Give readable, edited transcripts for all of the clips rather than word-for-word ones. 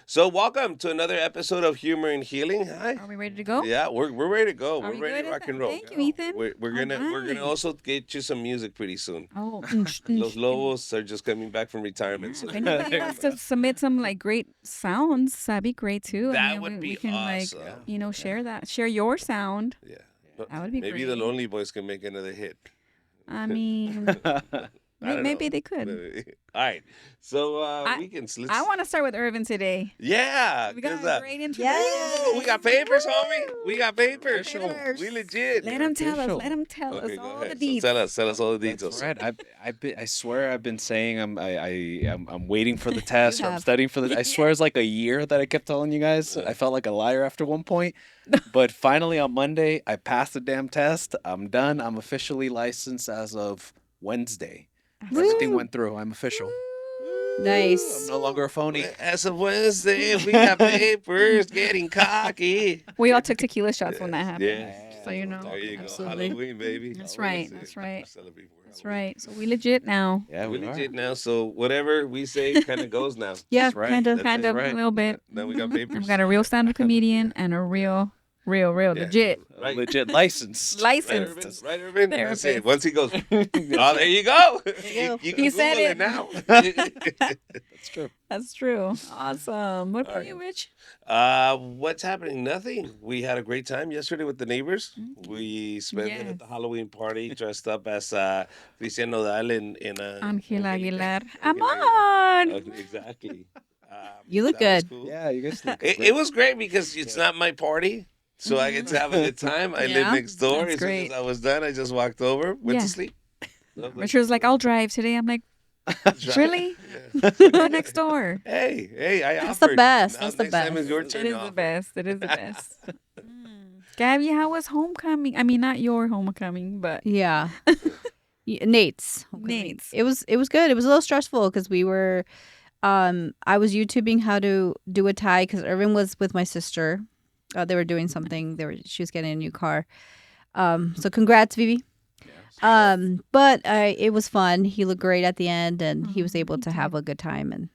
So welcome to another episode of Humor and Healing. Hi. Are we ready to go? Yeah, we're ready to go. Are We're we ready good to at rock that? and roll. Thank you, Ethan. We're gonna right. also get you some music pretty soon. Oh, Los Lobos are just coming back from retirement. yeah, So if anybody wants to submit some like great sounds, that'd be great too. That would we be can awesome. share your sound. Yeah. That would be Maybe great. the Lonely Boys can make another hit. I mean, maybe they could. All right. So I- we can. I want to start with Irvin today. Yeah. We got 'cause, a great introduction. Ooh, we got papers, homie. We got papers. Papers. We legit. Let him tell us. Official. Let him tell Okay, us go all ahead. the So deeds. tell us all the details. Right. I swear I've been saying I'm waiting for the test or I'm have. studying for the I swear it's like a year that I kept telling you guys. I felt like a liar after one point. But finally on Monday, I passed the damn test. I'm done. I'm officially licensed as of Wednesday. Everything went through. I'm official. I'm Nice. no longer a phony. As of Wednesday, we got papers getting cocky. We all took tequila shots when that happened. Yeah. So you know. There you go. Absolutely. Halloween, baby. That's Always right, say that's right. celebrate for That's Halloween. right. So we legit now. Yeah, We we are. legit now, so whatever we say kind of goes now. Yeah, That's right. kind of. That's Kind of right. a little bit. Now we got papers. I've got a real stand-up comedian and a real Yeah. legit Right. Legit licensed. Right, licensed. Irvin? Right, Irvin? That's Therapist. it. Once he goes, oh, there you go. you You go. can He said Google it. now. That's true. That's true. Awesome. What about you, Rich? What's happening? Nothing. We had a great time yesterday with the neighbors. We spent it Yes. at the Halloween party dressed up as Cristian Nodal in Angela Aguilar. Angela Amon. Exactly. You look that was good. cool. Yeah, you guys look It was great because it's not my party. So I get to have a good time. I live Yeah, next door. that's As soon great. as I was done, I just walked over, went Yeah. to sleep. Richard was like, I'll drive today. I'm like, Drive. really? Yeah. Go next door. Hey, I That's the offered. best. Now That's the next time best. is your It turn. is to the offer. best. It is the best. Gabby, how was homecoming? I mean, not your homecoming, but Yeah. Nate's. Nate's. It was good. It was a little stressful because we were I was YouTubing how to do a tie because Irvin was with my sister. They were doing something. She was getting a new car. So congrats, Vivi. But it was fun. He looked great at the end, and he was able he to have a good time, and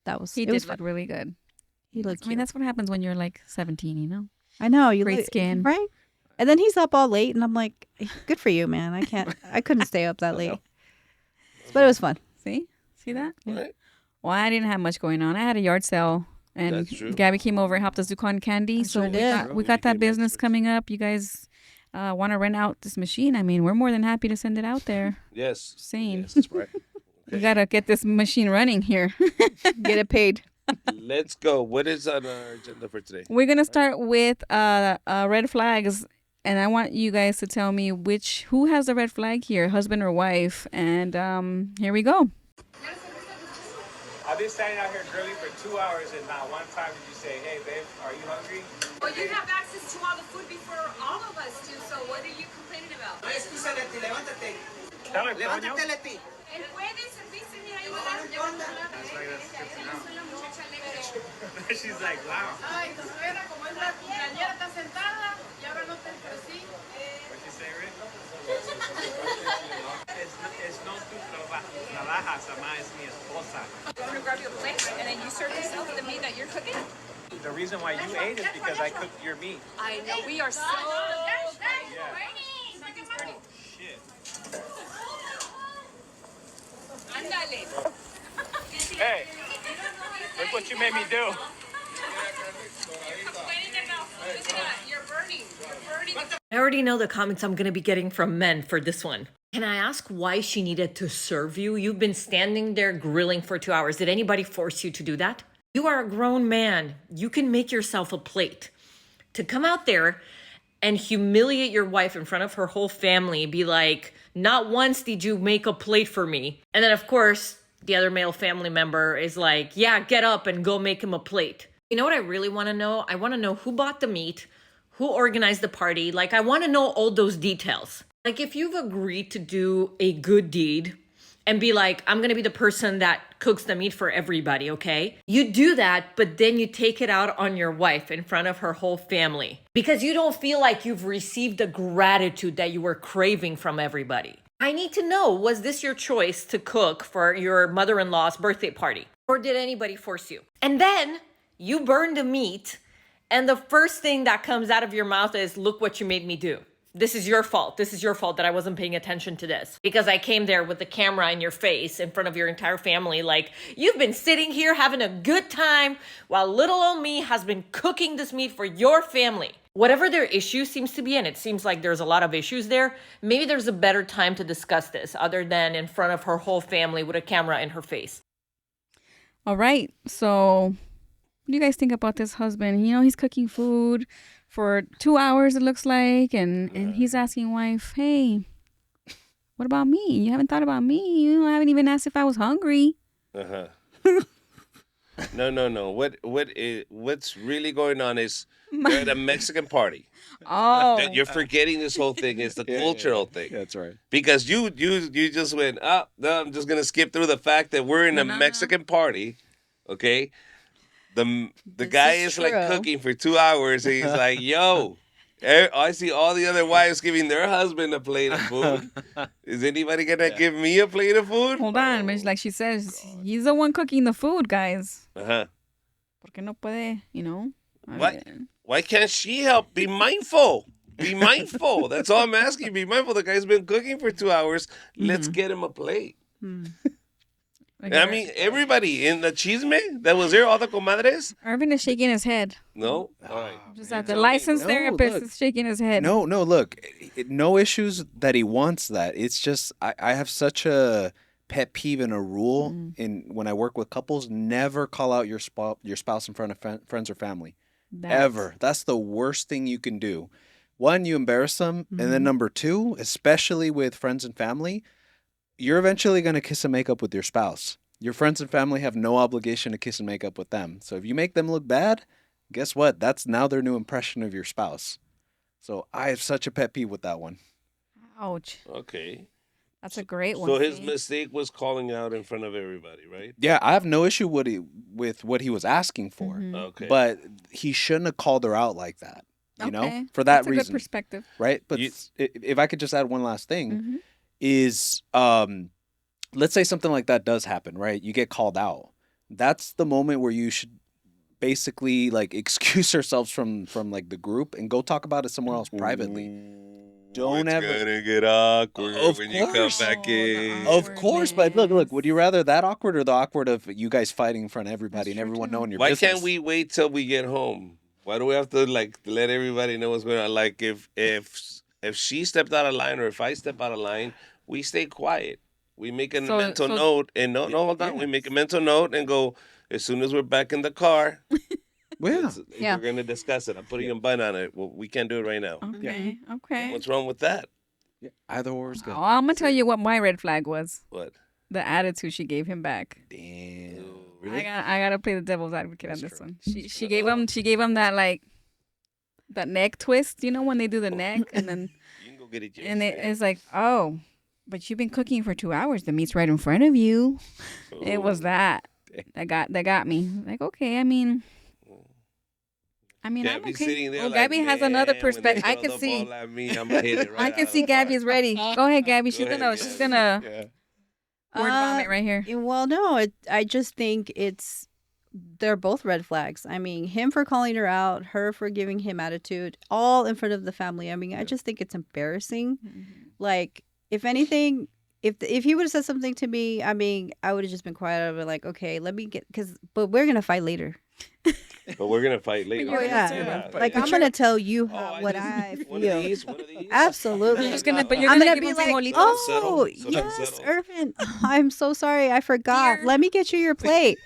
that was he it was did look fun. really good. He looked. I mean, cute. that's what happens when you're like 17, you know? I know you great look, skin. right? And then he's up all late, and I'm like, good for you, man. I couldn't stay up that late, but it was fun. See that? Right. Well, I didn't have much going on. I had a yard sale, and That's true. Gabby came over and helped us do cotton candy. I So sure we did. got, we You got that came business experts. coming up. You guys want to rent out this machine? I mean, we're more than happy to send it out there. Yes. Just saying. Yes, that's right. We got to get this machine running here. Get it paid. Let's go. What is on our agenda for today? We're going to start with red flags. And I want you guys to tell me who has the red flag here, husband or wife. And here we go. I've been standing out here grilling for 2 hours and not one time did you say, hey babe, are you hungry? Well, you have access to all the food before all of us do, so what are you complaining about? Tell her, coño. El puede servirse, mira, ahí She's like, wow. Ay, si supiera como es la cumpleañera está sentada y ahora no te ofrecí. What'd she say, Rick? Es no tu trabajas, ama es mi esposa. You want to grab your plate and then you serve yourself the meat that you're cooking? The reason why you ate is because I cooked your meat. I know, we are so... Shit. Ándale. Hey, look what you made me do. You're burning. I already know the comments I'm going to be getting from men for this one. Can I ask why she needed to serve you? You've been standing there grilling for 2 hours. Did anybody force you to do that? You are a grown man. You can make yourself a plate. To come out there and humiliate your wife in front of her whole family, be like, not once did you make a plate for me. And then, of course, the other male family member is like, yeah, get up and go make him a plate. You know what I really want to know? I want to know who bought the meat, who organized the party. Like, I want to know all those details. Like, if you've agreed to do a good deed and be like, I'm going to be the person that cooks the meat for everybody, okay? You do that, but then you take it out on your wife in front of her whole family because you don't feel like you've received the gratitude that you were craving from everybody. I need to know, was this your choice to cook for your mother-in-law's birthday party? Or did anybody force you? And then You burn the meat, and the first thing that comes out of your mouth is, look what you made me do. This is your fault. This is your fault that I wasn't paying attention to this. Because I came there with the camera in your face in front of your entire family, like, you've been sitting here having a good time while little old me has been cooking this meat for your family. Whatever their issue seems to be, and it seems like there's a lot of issues there, maybe there's a better time to discuss this other than in front of her whole family with a camera in her face. All right. So, what do you guys think about this husband? He's cooking food for 2 hours, it looks like, and he's asking wife, "Hey, what about me? You haven't thought about me. You haven't even asked if I was hungry." No. What's really going on is you're at a Mexican party. Oh, You're forgetting this whole thing. It's the cultural thing. That's right. Because you just went, no, I'm just gonna skip through the fact that we're in a Mexican party, okay? The guy is like true. cooking for 2 hours, and he's like, yo, I see all the other wives giving their husband a plate of food. Is anybody gonna give me a plate of food? hold on. But like she says, he's the one cooking the food, guys. ¿Por qué no puede, Why can't she help? Be mindful. Be mindful. That's all I'm asking. Be mindful. The guy's been cooking for 2 hours. Let's get him a plate. I mean, everybody in the chisme that was there, all the comadres. Irvin is shaking his head. No, all right. Just that the licensed No, therapist look. is shaking his head. No, look, no issues that he wants that. It's just I have such a pet peeve and a rule in when I work with couples: never call out your spouse in front of friends or family. Ever. That's the worst thing you can do. One, you embarrass them, and then number two, especially with friends and family, you're eventually going to kiss and make up with your spouse. Your friends and family have no obligation to kiss and make up with them. So if you make them look bad, guess what? That's now their new impression of your spouse. So I have such a pet peeve with that one. Ouch. Okay. That's a great one. So his see? mistake was calling out in front of everybody, right? Yeah, I have no issue with what he was asking for. Okay. But he shouldn't have called her out like that. You know, Okay. for that That's a reason. good perspective. Right? But You- if I could just add one last thing, is let's say something like that does happen, right? You get called out. That's the moment where you should basically like excuse yourselves from like the group and go talk about it somewhere else privately. Don't it's ever. gonna get awkward Of when you come course. back in. Of course, but look. Would you rather that awkward or the awkward of you guys fighting in front of everybody and everyone knowing your Why business? can't we wait till we get home? Why do we have to like let everybody know what's going on? Like if she stepped out of line or if I step out of line, we stay quiet. We make a mental note and hold on. We make a mental note and go as soon as we're back in the car. Well, Yeah. We're gonna discuss it. I'm putting a bun on it. Well, we can't do it right now. Okay. Okay. What's wrong with that? yeah, either or is good. Oh, I'm gonna tell you what my red flag was. What? The attitude she gave him back. Damn. I gotta play the devil's advocate on this one. She gave him that like that neck twist. You know when they do the neck and then You can go get it. James. and it's like, oh, but you've been cooking for 2 hours. The meat's right in front of you. It was that got me. Like, okay, I mean, I'm Gabby's okay. sitting there Oh, like, Gabby has another "Man, when they perspective. I throw can the see. ball at me, I'm gonna hit it right I can out see of the park." Gabby's ready. Go ahead, Gabby. She's ahead, gonna yeah. word vomit right here. Well, no, I just think they're both red flags. I mean, him for calling her out, her for giving him attitude, all in front of the family. I mean, I just think it's embarrassing. Like, if anything, if he would have said something to me, I mean, I would have just been quiet. I'd be like, okay, let me but we're gonna fight later. But we're gonna fight later. you're Oh, gonna yeah. fight. Like, But I'm you're- gonna tell you Oh, what just- I one feel. of these, one of these. Absolutely. You're just gonna- but you're I'm gonna gonna give be him like, frijolitos. oh, Settle, yes, settle. Irvin, I'm so sorry. I forgot. Dear. Let me get you your plate.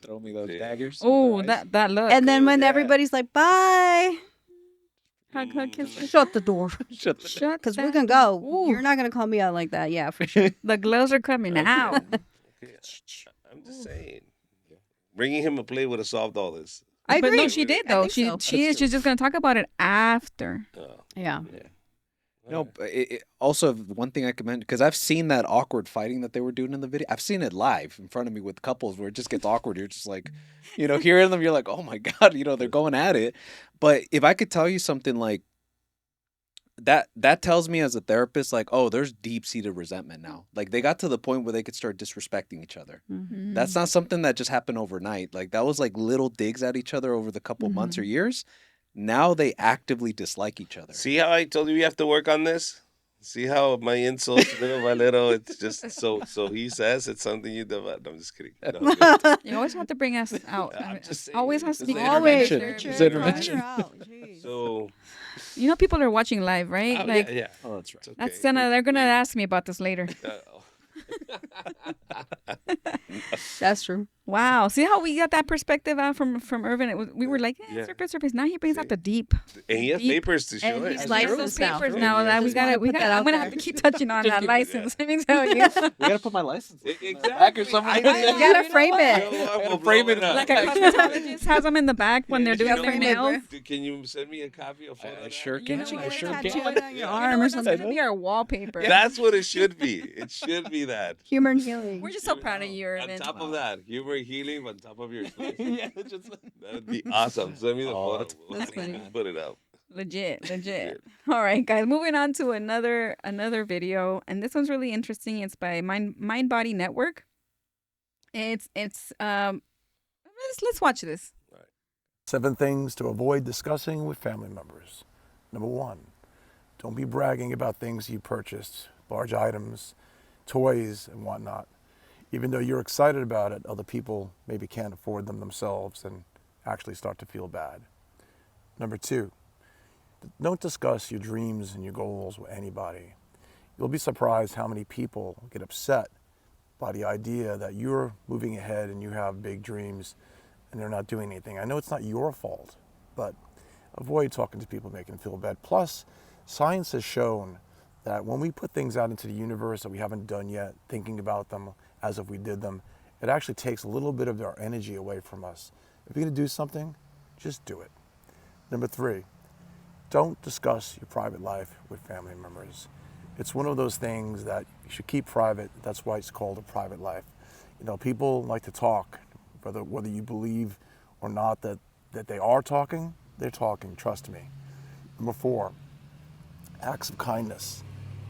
Throw me those Yeah. daggers. Oh, with their eyes. that look. And then when Yeah. everybody's like, bye, hug, kiss. shut the door. Shut the Shut. Because we're that- going to go. Ooh. You're not going to call me out like that. Yeah, for sure. The gloves are coming out. Okay, I'm just saying. Bringing him a plate would have solved all this. I But agree. no, she did I though. think She so. she's just gonna talk about it after. Yeah. No, but also one thing I commend because I've seen that awkward fighting that they were doing in the video. I've seen it live in front of me with couples where it just gets awkward. You're just like, hearing them, you're like, oh my god, they're going at it. But if I could tell you something like, that tells me as a therapist, like, oh, there's deep-seated resentment now. Like, they got to the point where they could start disrespecting each other. Mm-hmm. That's not something that just happened overnight. Like, that was like little digs at each other over the couple months or years. Now they actively dislike each other. See how I told you have to work on this? See how my insults, little by little, it's just so he says it's something you do. No, I'm just kidding. No, I'm good. You always have to bring us out. I'm just saying, always has to be it's an Always, intervention. Richard. It's an intervention. Call her out. Jeez. So, You know, people are watching live, right? oh, like yeah. Oh, that's right. It's that's okay. gonna. They're gonna ask me about this later. That's true. Wow. See how we got that perspective out from Irvin? We were like, Yeah. surface. Now he brings out the deep. And he has Deep. papers to show And it. he's Those licensed now. papers now. That we Just gotta. wanna We put got. that I'm out gonna there. have to keep touching on that license. Let me tell you. We gotta put my license in the Exactly. back or something. I You know. gotta frame You it. know what? We'll frame blow it up. Like a cosmetologist has them in the back when they're doing You their know what? nails. Can you send me a copy of I sure can. know I what? sure Tattoo can. it on your Yeah. arm or That's something. gonna be our wallpaper. That's what it should be. It should be that. Humor and healing. We're just so proud of you, On Irvin. top of that, humor healing on top of your face. Yeah, just That would be awesome. Send me the Oh, photo. that's funny. Put it up. Legit. All right, guys. Moving on to another video, and this one's really interesting. It's by Mind Body Network. It's let's watch this. 7 things to avoid discussing with family members. Number 1, don't be bragging about things you purchased, large items, toys, and whatnot. Even though you're excited about it, other people maybe can't afford them themselves and actually start to feel bad. Number 2, don't discuss your dreams and your goals with anybody. You'll be surprised how many people get upset by the idea that you're moving ahead and you have big dreams and they're not doing anything. I know it's not your fault, but avoid talking to people making them feel bad. Plus, science has shown that when we put things out into the universe that we haven't done yet, thinking about them as if we did them, it actually takes a little bit of our energy away from us. If you're gonna do something, just do it. Number 3, don't discuss your private life with family members. It's one of those things that you should keep private. That's why it's called a private life. You know, people like to talk, whether you believe or not that they are talking, they're talking, trust me. Number 4, acts of kindness.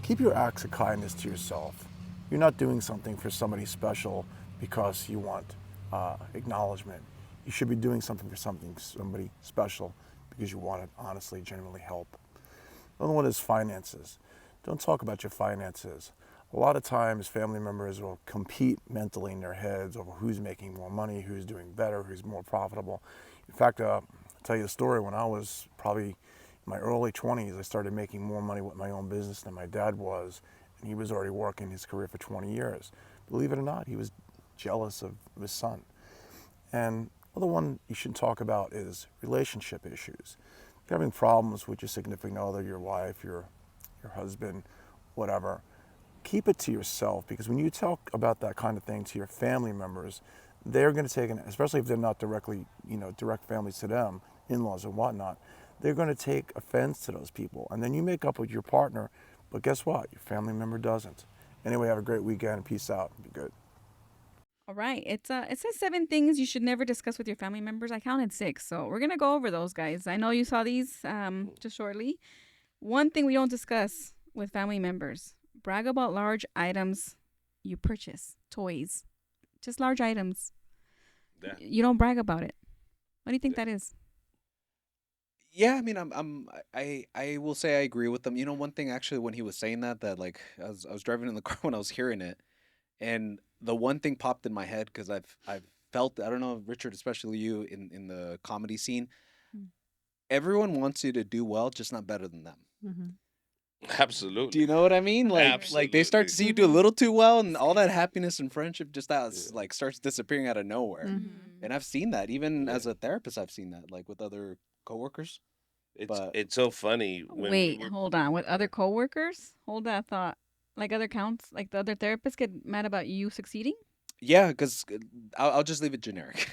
Keep your acts of kindness to yourself. You're not doing something for somebody special because you want acknowledgement. You should be doing something for somebody special because you want to honestly, genuinely help. Another one is finances. Don't talk about your finances. A lot of times family members will compete mentally in their heads over who's making more money, who's doing better, who's more profitable. In fact, I'll tell you a story. When I was probably in my early 20s, I started making more money with my own business than my dad was, and he was already working his career for 20 years. Believe it or not, he was jealous of his son. And another one you shouldn't talk about is relationship issues. If you're having problems with your significant other, your wife, your husband, whatever, keep it to yourself, because when you talk about that kind of thing to your family members, they're going to take especially if they're not directly, direct families to them, in-laws and whatnot, they're going to take offense to those people. And then you make up with your partner, but guess what? Your family member doesn't. Anyway, have a great weekend and peace out. Be good. All right. It says 7 things you should never discuss with your family members. I counted 6, so we're gonna go over those, guys. I know you saw these just shortly. One thing we don't discuss with family members: brag about large items you purchase, toys, just large items. Yeah. You don't brag about it. What do you think that is? Yeah, I mean, I will say I agree with them. One thing actually when he was saying that like I was driving in the car when I was hearing it, and the one thing popped in my head because I've felt, I don't know, Richard, especially you in the comedy scene, everyone wants you to do well, just not better than them. Mm-hmm. Absolutely. Do you know what I mean? Like they start to see you do a little too well, and all that happiness and friendship just like starts disappearing out of nowhere. Mm-hmm. And I've seen that even as a therapist. I've seen that like with other coworkers. It's so funny. When Wait, hold on. With other coworkers? Hold that thought. Like other like the other therapists get mad about you succeeding? Yeah, because I'll just leave it generic.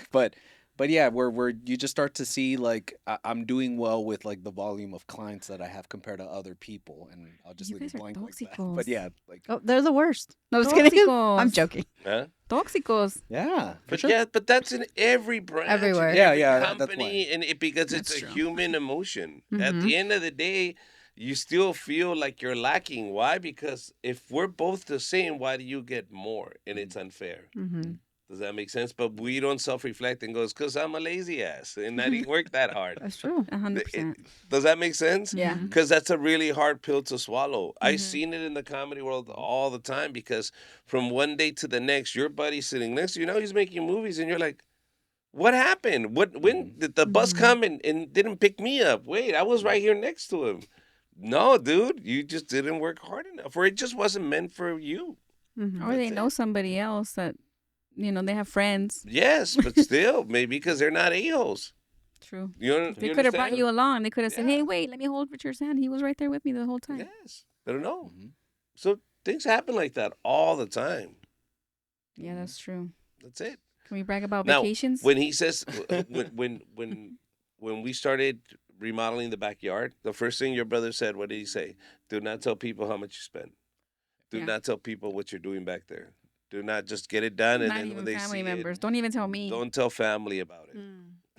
But yeah, where you just start to see like I'm doing well with like the volume of clients that I have compared to other people, and I'll just You leave it guys are blank like that. toxicos. But yeah, like Oh, they're the worst. No, just kidding. Toxicos. I'm joking. Huh? Toxicos. yeah, for But sure. yeah, but that's in every branch, Everywhere. in Yeah, every yeah, that's company, why. and because it's That's a true. human emotion. At Mhm. the end of the day, you still feel like you're lacking. Why? Because if we're both the same, why do you get more? And it's unfair. Mm-hmm. Does that make sense? But we don't self-reflect and goes, because I'm a lazy ass and I didn't work that hard. That's true. 100%. Does that make sense? Yeah. Because that's a really hard pill to swallow. I've seen it in the comedy world all the time because from one day to the next, your buddy's sitting next to you. He's making movies and you're like, what happened? When did the bus come and didn't pick me up? Wait, I was right here next to him. No, dude, you just didn't work hard enough, or it just wasn't meant for you. Mm-hmm. Or they know somebody else that, they have friends. Yes, but still, maybe because they're not a-holes. True. You They could have brought understand? you along. They could have said, Yeah. hey, wait, let me hold Richard's hand. He was right there with me the whole time. Yes, they don't know. So things happen like that all the time. Yeah, that's true. That's it. Can we brag about Now, vacations? when he says when we started remodeling the backyard, the first thing your brother said, what did he say? Do not tell people how much you spend. Do Yeah. not tell people what you're doing back there. Do not just get it done and Not then even when they family see members. it, Don't even tell me. don't tell family about it.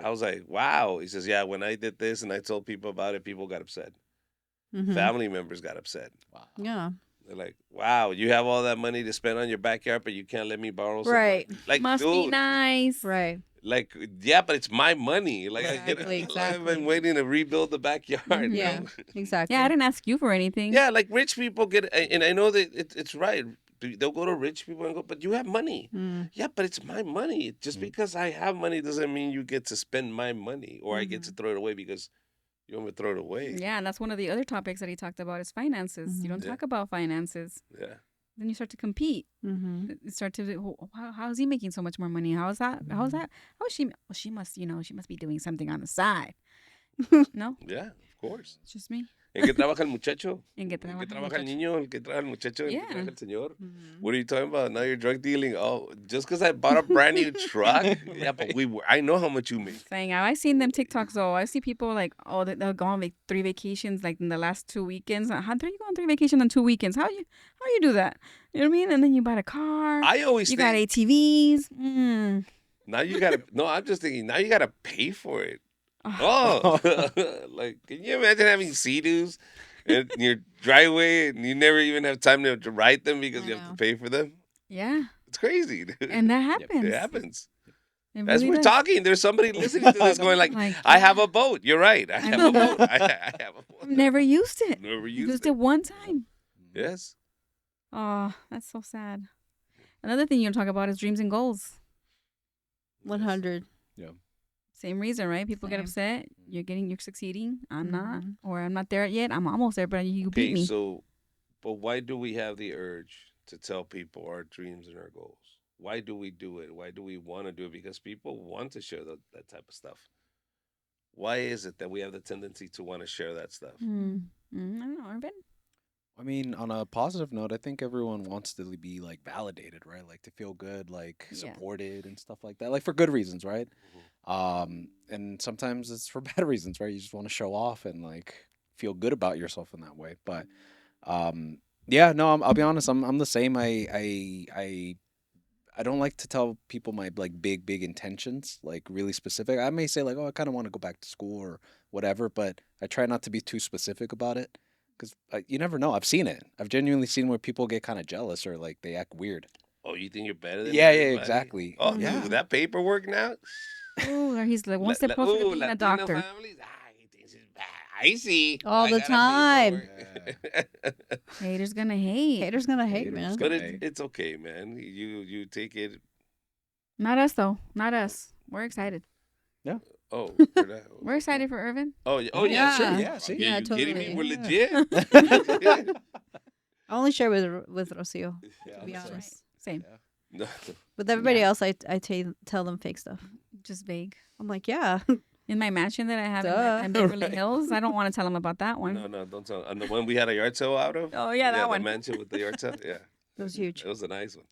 I was like, wow. He says, yeah, when I did this and I told people about it, people got upset. Mm-hmm. Family members got upset. Yeah. They're like, wow, you have all that money to spend on your backyard, but you can't let me borrow some Right. money. Like, Must dude, be nice. Right. like, yeah, but it's my money. Like, Exactly, I've been waiting to rebuild the backyard. Yeah. Exactly. Yeah, I didn't ask you for anything. Yeah, like rich people get, and I know that it's right. They'll go to rich people and go, but you have money. Yeah, but it's my money. Just because I have money doesn't mean you get to spend my money or I get to throw it away because you want me to throw it away. Yeah, and that's one of the other topics that he talked about is finances. You don't talk about finances. Yeah. Then you start to compete. Mm-hmm. You start to, how is he making so much more money? How is that? How is that? How is she? Well, she must, she must be doing something on the side. No, Yeah, of course. it's just me. ¿En qué trabaja el muchacho? En que ¿En qué trabaja el trabaja el muchacho. niño? ¿En qué trabaja el muchacho? ¿En Yeah. qué trabaja el señor? What are you talking about? Now you're drug dealing? Oh, just because I bought a brand new truck? Yeah, but I know how much you make. Saying, I've seen them TikToks though. I see people like, they'll go on like 3 vacations like in the last 2 weekends. How do you go on 3 vacations on 2 weekends? How you do that? You know what I mean? And then you buy a car. I always you think, got ATVs. now you got to, no, I'm just thinking, now you got to pay for it. Oh, like, can you imagine having Sea-Doos in your driveway and you never even have time to ride them because you have to pay for them? Yeah, It's crazy, dude. and that happens. It happens. It As really we're does. talking, there's somebody listening to this going like, Like, I have a boat. You're right. I have a boat. I have a boat. Never used it. Never Used it one time. Yes. Oh, that's so sad. Another thing you don't talk about is dreams and goals. 100. Same reason, right? People get Same. upset. You're succeeding. I'm not, or I'm not there yet. I'm almost there, but you beat me. So, but why do we have the urge to tell people our dreams and our goals? Why do we do it? Why do we want to do it? Because people want to share that type of stuff. Why is it that we have the tendency to want to share that stuff? I don't know, Arvin. I mean, on a positive note, I think everyone wants to be like validated, right? Like to feel good, like Yeah. supported and stuff like that, like for good reasons, right? And sometimes it's for bad reasons, right? You just want to show off and like feel good about yourself in that way. But yeah, no, I'll be honest, I'm the same. I don't like to tell people my like big intentions, like really specific. I may say like, oh, I kind of want to go back to school or whatever, but I try not to be too specific about it. Because you never know. I've seen it. I've genuinely seen where people get kind of jealous or like they act weird. Oh, you think you're better than Yeah, everybody? exactly. Oh, Yeah. dude, that paperwork now? Oh, or he's like one step closer to being a Latino doctor. families? He thinks it's bad. I see. All I the got a time. paperwork. Haters gonna hate. Haters gonna hate, Haters man. gonna- But Hey. it's okay, man. You take it. Not us though. Not us. We're excited. Oh, for that. We're excited for Irvin. Oh, yeah. Oh, yeah, Yeah. sure. Yeah, see? Yeah, Yeah, you kidding me? totally. We're legit. I only share with Rocio, Yeah, to be that's right. honest. Same. No. With everybody else, I tell them fake stuff. Just vague. I'm like, yeah. In my mansion that I have Duh. in Beverly Hills, I don't want to tell them about that one. No, don't tell. And the one we had a yard sale out of? Oh, yeah, that the one. mansion with the yard sale? Yeah. It was huge. It was a nice one.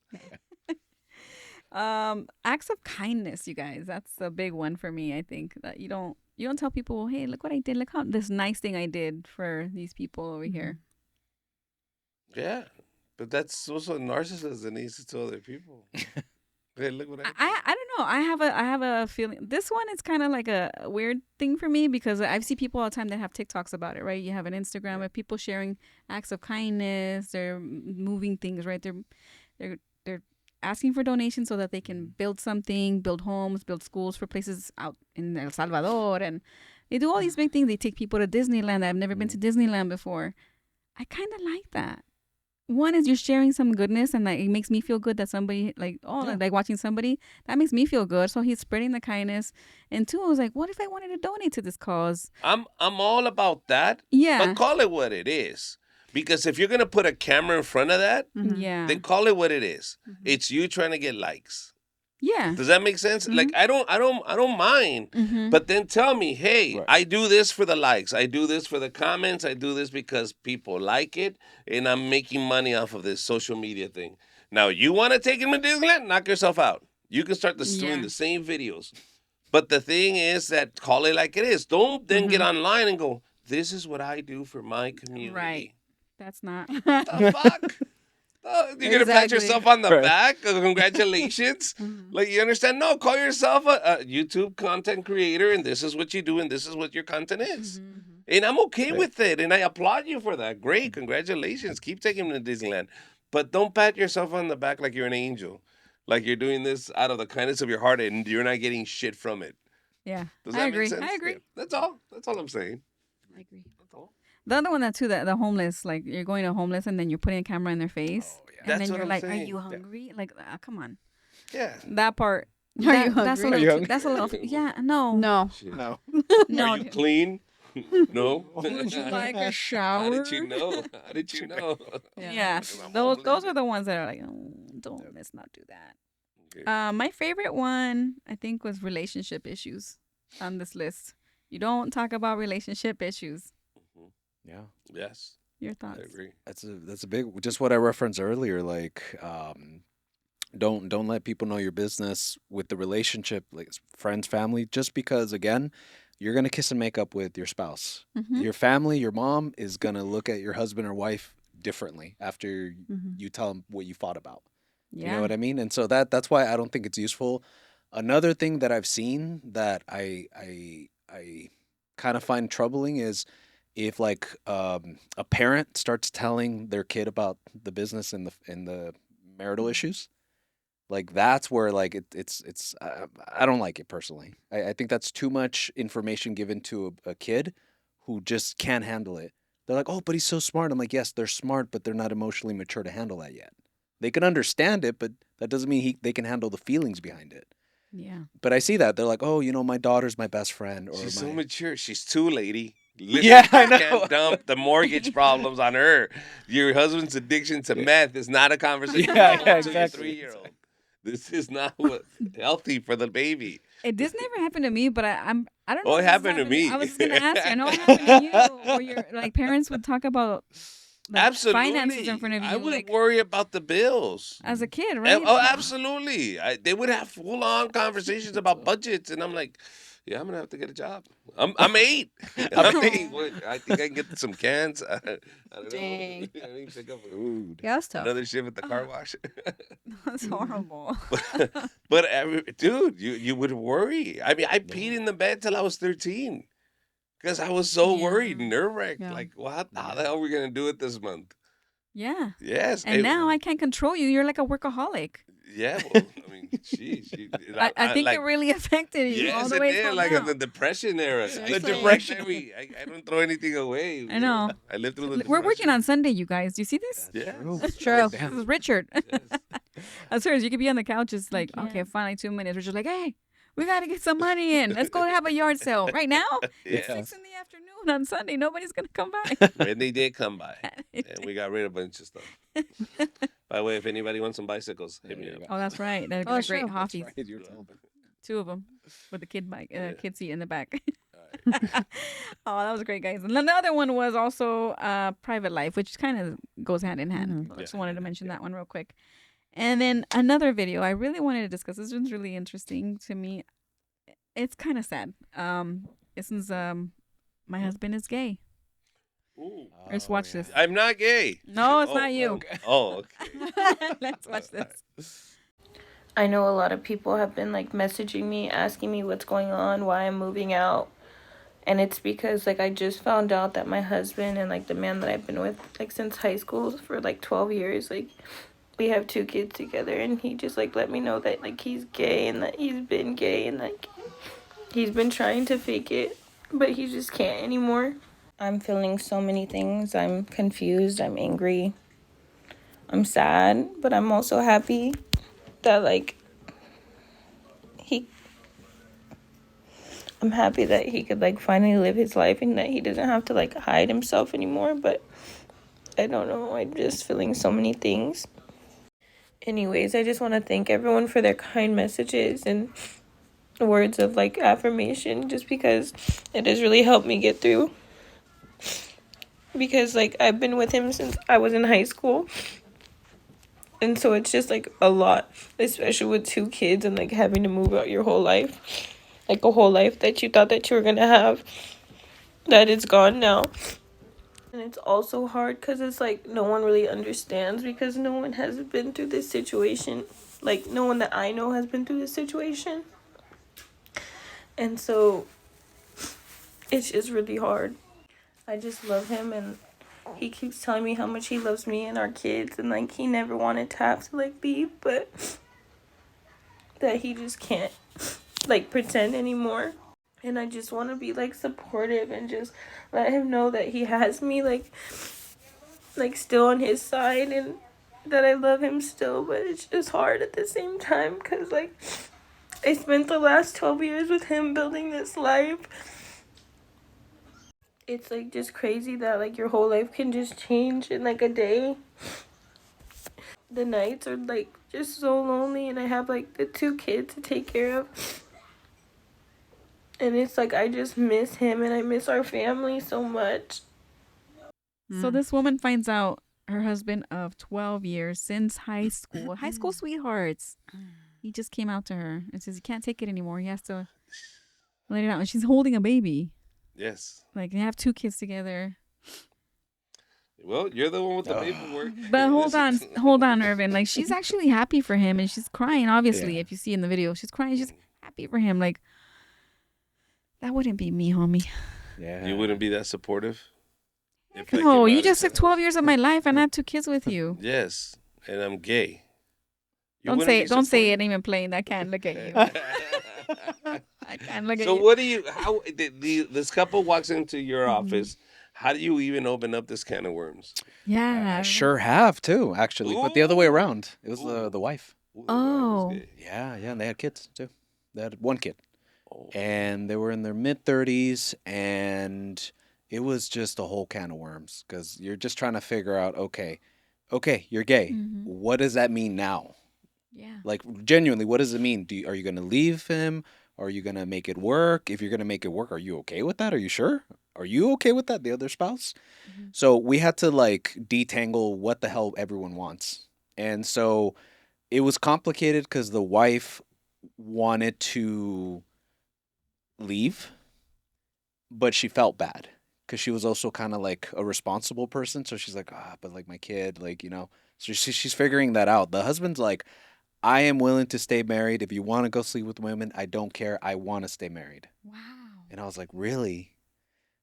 Acts of kindness, you guys. That's a big one for me. I think that you don't tell people, hey, look what I did. Look how this nice thing I did for these people over here. Yeah. But that's also a narcissist that needs to tell other people. Hey, look what I don't know. I have a feeling. This one is kind of like a weird thing for me because I see people all the time that have TikToks about it, right? You have an Instagram of people sharing acts of kindness. They're moving things, right? They're asking for donations so that they can build something, build homes, build schools for places out in El Salvador, and they do all these big things. They take people to Disneyland. I've never been to Disneyland before. I kind of like that. One is you're sharing some goodness, and like it makes me feel good that somebody like watching somebody that makes me feel good. So he's spreading the kindness. And two, I was like, what if I wanted to donate to this cause? I'm all about that. Yeah, But call it what it is. Because if you're gonna put a camera in front of that, yeah, then call it what it is. It's you trying to get likes. yeah. Does that make sense? Like I don't mind. But then tell me, hey, I do this for the likes. I do this for the comments. I do this because people like it, and I'm making money off of this social media thing. Now you want to take him to Disneyland? Knock yourself out. You can start doing the same videos. But the thing is that call it like it is. Don't then get online and go, this is what I do for my community. Right. That's not. The fuck? You're going to pat yourself on the back? Congratulations. Like, you understand? No, call yourself a YouTube content creator, and this is what you do, and this is what your content is. And I'm okay with it, and I applaud you for that. Great. Congratulations. Keep taking them to Disneyland. But don't pat yourself on the back like you're an angel. Like you're doing this out of the kindness of your heart, and you're not getting shit from it. Yeah. Does that I agree. make sense? I agree. Yeah. That's all. That's all I'm saying. I agree. That's all. The other one, that too, the homeless, like you're going to homeless and then you're putting a camera in their face. And That's then what you're I'm like, saying. are you hungry? Like, come on. Yeah. That part. Are you That's a hungry? little, that's a little, yeah, no. No. No. No. Are you clean? No. Would you like a How shower? did you know? How did you know? Yeah. Those are the ones that are like, oh, let's not do that. Okay. My favorite one, I think, was relationship issues on this list. You don't talk about relationship issues. Yeah. Yes. Your thoughts? I agree. That's a big, just what I referenced earlier. Like, don't let people know your business with the relationship, like friends, family, just because again, you're gonna kiss and make up with your spouse. Your family, your mom is gonna look at your husband or wife differently after you tell them what you fought about. Yeah. You know what I mean? And so that's why I don't think it's useful. Another thing that I've seen that I kind of find troubling is if like a parent starts telling their kid about the business and the marital issues, like that's where like it's I don't like it personally. I think that's too much information given to a kid who just can't handle it. They're like, oh, but he's so smart. I'm like, yes, they're smart, but they're not emotionally mature to handle that yet. They can understand it, but that doesn't mean they can handle the feelings behind it. Yeah. But I see that. They're like, oh, my daughter's my best friend. Or She's so mature. She's too, lady. Listen, Yeah, I know. You can't dump the mortgage problems on her. Your husband's addiction to meth is not a conversation Yeah, to your exactly. 3-year-old. This is not healthy for the baby. This never happened to me, but I don't know. Oh, if it this happened to me. I was just gonna ask you. I know it happened to you, where your like parents would talk about like, Absolutely. finances in front of you. I would like, worry about the bills. as a kid, right? Oh, absolutely. They would have full-on conversations about budgets, and I'm like, yeah, I'm gonna have to get a job. I'm 8. I'm 8. I think I can get some cans. I don't Dang. know. I need to pick up food. Yeah, that's tough. Another shift at the car wash. That's horrible. but dude, you would worry. I mean, I peed in the bed till I was 13 because I was so worried, nerve-wracked. Yeah. Like, how the hell are we gonna do it this month? Yeah. Yes. And now I can't control you. You're like a workaholic. Yeah, well, I mean, geez. I think it really affected you all Yes, the it way did. from Like now. the depression era. The depression. I don't throw anything away. I know. I lived through the We're working depression. on Sunday, you guys. Do you see this? Yeah. It's true. This is Richard. As soon as you could be on the couch, it's like, okay, finally 2 minutes. Richard's like, hey, we got to get some money in. Let's go have a yard sale. Right now, it's 6 in the afternoon on Sunday. Nobody's going to come by. And they did come by. And we got rid of a bunch of stuff. By the way, if anybody wants some bicycles, hit me up. Oh, that's right. They're Oh, great sure. hoffies. Right, you're telling me. 2 of them with the kid bike, kid seat in the back. Oh, that was great, guys. And another one was also private life, which kind of goes hand in hand. I just wanted to mention that one real quick. And then another video I really wanted to discuss. This one's really interesting to me. It's kind of sad. This is my husband is gay. Ooh. Let's watch this. I'm not gay. No, it's not you. Okay. Oh, okay. Let's watch this. I know a lot of people have been like messaging me, asking me what's going on, why I'm moving out. And it's because like I just found out that my husband and like the man that I've been with like since high school for like 12 years, like we have 2 kids together, and he just like let me know that like he's gay and that he's been gay and like he's been trying to fake it, but he just can't anymore. I'm feeling so many things. I'm confused, I'm angry, I'm sad, but I'm also happy that like he I'm happy that he could like finally live his life and that he doesn't have to like hide himself anymore, but I don't know, I'm just feeling so many things. Anyways, I just want to thank everyone for their kind messages and words of like affirmation, just because it has really helped me get through. Because like I've been with him since I was in high school. And so it's just like a lot, especially with 2 kids and like having to move out your whole life. Like a whole life that you thought that you were going to have, that it's gone now. And it's also hard because it's like no one really understands, because no one has been through this situation. Like no one that I know has been through this situation. And so it's just really hard. I just love him, and he keeps telling me how much he loves me and our kids, and like he never wanted to have to like leave, but that he just can't like pretend anymore. And I just want to be like supportive and just let him know that he has me like still on his side, and that I love him still. But it's just hard at the same time because like I spent the last 12 years with him building this life. It's like just crazy that like your whole life can just change in like a day. The nights are like just so lonely, and I have like the 2 kids to take care of. And it's like I just miss him and I miss our family so much. So this woman finds out her husband of 12 years since high school sweethearts. He just came out to her and says he can't take it anymore. He has to let it out. And she's holding a baby. Yes. Like they have 2 kids together. Well, you're the one with the paperwork. But hold on, Irvin. Like she's actually happy for him, and she's crying. Obviously, if you see in the video, she's crying. She's happy for him. Like that wouldn't be me, homie. Yeah. You wouldn't be that supportive? No, you just took 12 years of my life, and I have 2 kids with you. Yes, and I'm gay. Don't say it even playing. I can't look at you. I can't look at you. So what do you? How this couple walks into your office? How do you even open up this can of worms? Yeah, I sure have too, actually, but the other way around. It was the wife. Oh. Yeah, and they had kids too. They had 1 kid, and they were in their mid-30s, and it was just a whole can of worms because you're just trying to figure out, okay, you're gay. What does that mean now? Yeah. Like genuinely, what does it mean? Are you gonna leave him? Are you gonna make it work? If you're gonna make it work, are you okay with that? Are you sure? Are you okay with that? The other spouse? So we had to like detangle what the hell everyone wants. And so it was complicated because the wife wanted to leave, but she felt bad because she was also kind of like a responsible person. So she's like, but like my kid, like, so she's figuring that out. The husband's like, I am willing to stay married. If you want to go sleep with women, I don't care. I want to stay married. Wow. And I was like, really?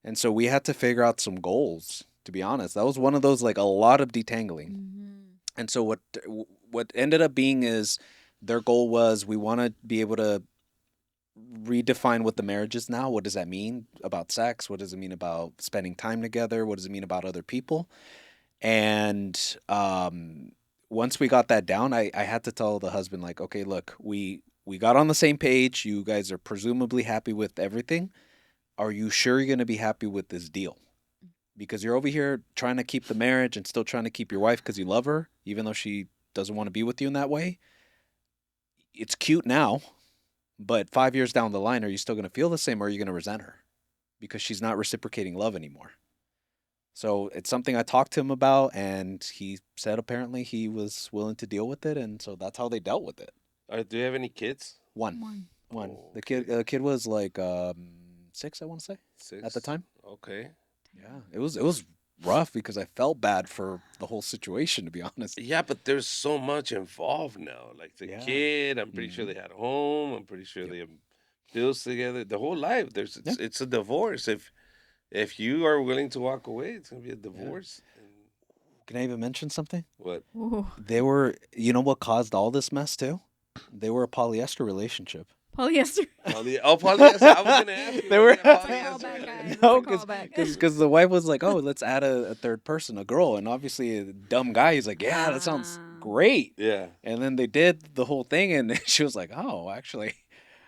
And so we had to figure out some goals, to be honest. That was one of those, like, a lot of detangling. And so what ended up being is their goal was we want to be able to redefine what the marriage is now. What does that mean about sex? What does it mean about spending time together? What does it mean about other people? And once we got that down, I had to tell the husband, like, okay, look, we got on the same page. You guys are presumably happy with everything. Are you sure you're going to be happy with this deal? Because you're over here trying to keep the marriage and still trying to keep your wife because you love her, even though she doesn't want to be with you in that way. It's cute now, but 5 years down the line, are you still going to feel the same, or are you going to resent her because she's not reciprocating love anymore? So it's something I talked to him about, and he said apparently he was willing to deal with it, and so that's how they dealt with it. Do you have any kids? One. Oh, The kid was like 6, I want to say, 6 at the time. Okay. Yeah, it was rough because I felt bad for the whole situation, to be honest. Yeah, but there's so much involved now. Like the Yeah. kid, I'm pretty sure they had a home. I'm pretty sure they have bills together. The whole life. It's a divorce. If you are willing to walk away, it's gonna be a divorce. Can I even mention something? What? Ooh. They were, you know what caused all this mess too? They were a polyester relationship. Polyester. Polyester. I was gonna ask you. They were- Callback, guys. No, That's a callback. because the wife was like, "Oh, let's add a third person, a girl," and obviously a dumb guy, he's like, "Yeah, that sounds great." Yeah. And then they did the whole thing, and she was like, "Oh, actually,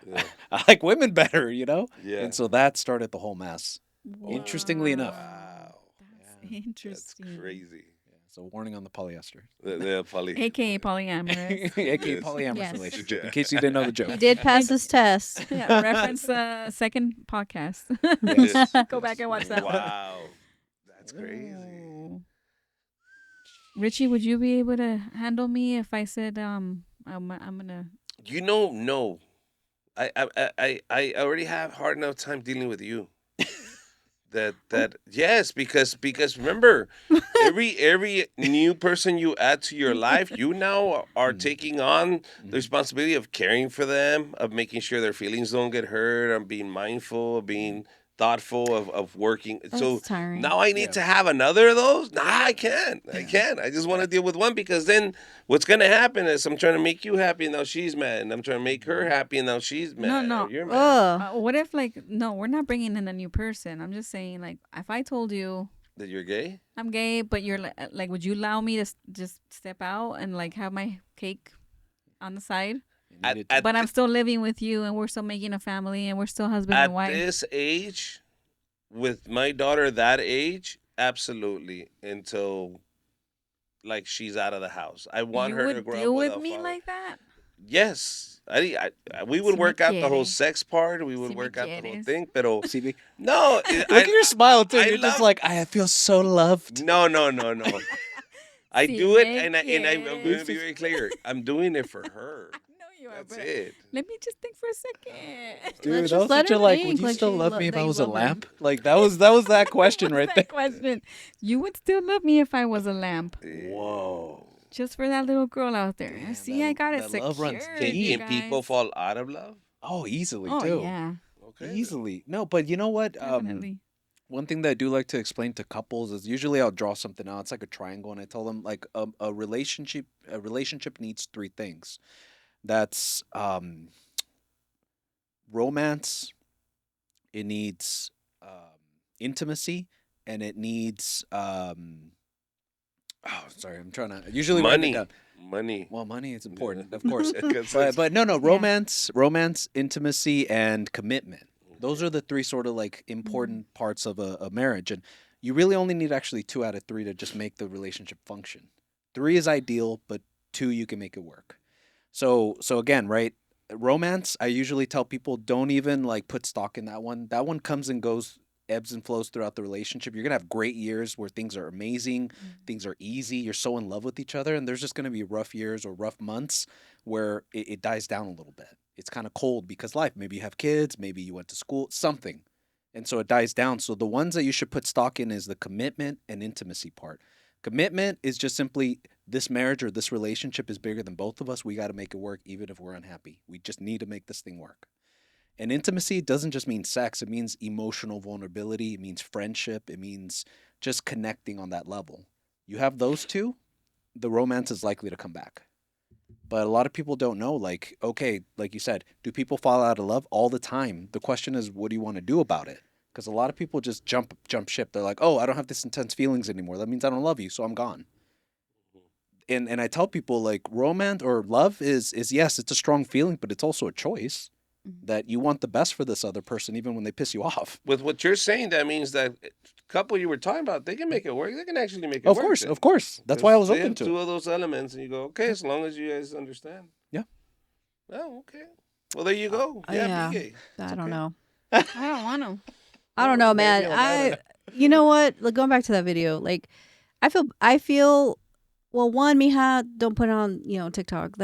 Yeah. I like women better," you know. Yeah. And so that started the whole mess. Interestingly enough. Wow. That's interesting. That's crazy. So warning on the polyester, The poly. AKA polyamorous. aka Yes. polyamorous Yes. relationship. In case you didn't know the joke. He did pass his test. Yeah, reference second podcast. Yes. Go back and watch that one. Wow. That's crazy. Ooh. Richie, would you be able to handle me if I said I'm gonna? You know, no. I already have hard enough time dealing with you. That yes, because remember, every new person you add to your life, you now are taking on the responsibility of caring for them, of making sure their feelings don't get hurt, of being mindful, of being thoughtful, of working. So That's tiring. now I need to have another of those? Nah, I can't. I just want to deal with one because then what's gonna happen is I'm trying to make you happy and now she's mad, and I'm trying to make her happy and now she's mad. No. or you're mad. Ugh. What if no, we're not bringing in a new person. I'm just saying if I told you That you're gay? I'm gay, but you're like, would you allow me to just step out and have my cake on the side? But I'm still living with you, and we're still making a family, and we're still husband At and wife. this age, with my daughter that age, absolutely. Until she's out of the house. I want you her would to grow deal up with without me father. like that? Yes. We would Si work me out the whole quieres. sex part. We would Si me work out the whole quieres. thing. Pero CB. no, Look at your smile too. I You're just love- like, I feel so loved. no. I Si do it, me and I'm going to quieres. be very clear. I'm doing it for her. No, you are. That's But it. let me just think for a second. Dude, Let's that just was let such a her would think you like still she love lo- me if that I you was a love her. lamp? Like that was that question right there. That question. You would still love me if I was a lamp. Whoa. Just for that little girl out there. Damn, See, that- I got it that secured. love runs Can, you can people guys. fall out of love? Oh, easily Oh, too. yeah. Okay. Easily. No, but you know what? Definitely. One thing that I do like to explain to couples is usually I'll draw something out. It's like a triangle, and I tell them a relationship needs three things. That's romance, it needs intimacy, and it needs sorry, I'm trying to usually write it Money. down. Money. Well, money is important, of course. Because but no, romance, intimacy, and commitment. Those are the three sort of important parts of a marriage, and you really only need actually 2 out of 3 to just make the relationship function. 3 is ideal, but 2 you can make it work. So again, right? Romance, I usually tell people don't even put stock in that one. That one comes and goes, ebbs and flows throughout the relationship. You're gonna have great years where things are amazing, things are easy, you're so in love with each other, and there's just gonna be rough years or rough months where it dies down a little bit. It's kind of cold because life. Maybe you have kids, maybe you went to school, something. And so it dies down. So the ones that you should put stock in is the commitment and intimacy part. Commitment is just simply this marriage or this relationship is bigger than both of us. We got to make it work even if we're unhappy. We just need to make this thing work. And intimacy doesn't just mean sex. It means emotional vulnerability. It means friendship. It means just connecting on that level. You have those two, the romance is likely to come back. But a lot of people don't know, okay, like you said, do people fall out of love all the time? The question is, what do you want to do about it? Because a lot of people just jump ship. They're like, oh, I don't have this intense feelings anymore. That means I don't love you, so I'm gone. And I tell people, romance or love is yes, it's a strong feeling, but it's also a choice that you want the best for this other person, even when they piss you off. With what you're saying, that means that couple you were talking about, they can make it work. They can actually make it work. Of course. That's why I was They open have to two it. of those elements, and you go, okay, as long as you guys understand. Yeah. Oh, okay. Well, there you go. Yeah. be gay. I don't know. I don't want to. I don't know, man. You know what? Going back to that video, I feel. Well, one, Mija, don't put it on, TikTok.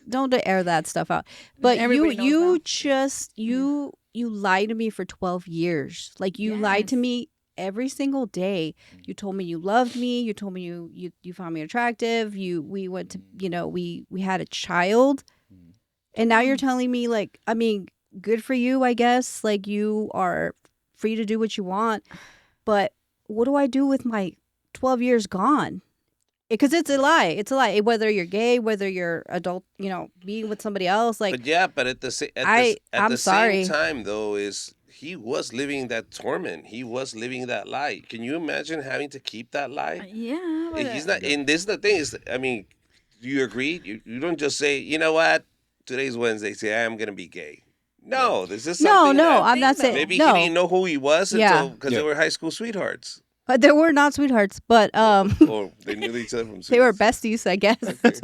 Don't air that stuff out. But Everybody knows you lied to me for 12 years. You lied to Yes. me every single day you told me you loved me, you told me you found me attractive, we went to, we had a child, and now you're telling me, like, I mean, good for you, I guess, like, you are free to do what you want, but what do I do with my 12 years gone? Because it's a lie. It's a lie. Whether you're gay, whether you're adult, being with somebody else, like. But yeah, but at the same same time though, is he was living that torment. He was living that lie. Can you imagine having to keep that lie? Yeah, but He's not. And this is the thing is, I mean, do you agree? You don't just say, you know what, today's Wednesday. Say I'm gonna be gay. No, this is something. No, I'm not saying. Maybe no. he didn't know who he was until because they were high school sweethearts. They were not sweethearts, but or they knew each other from. They were besties, I guess.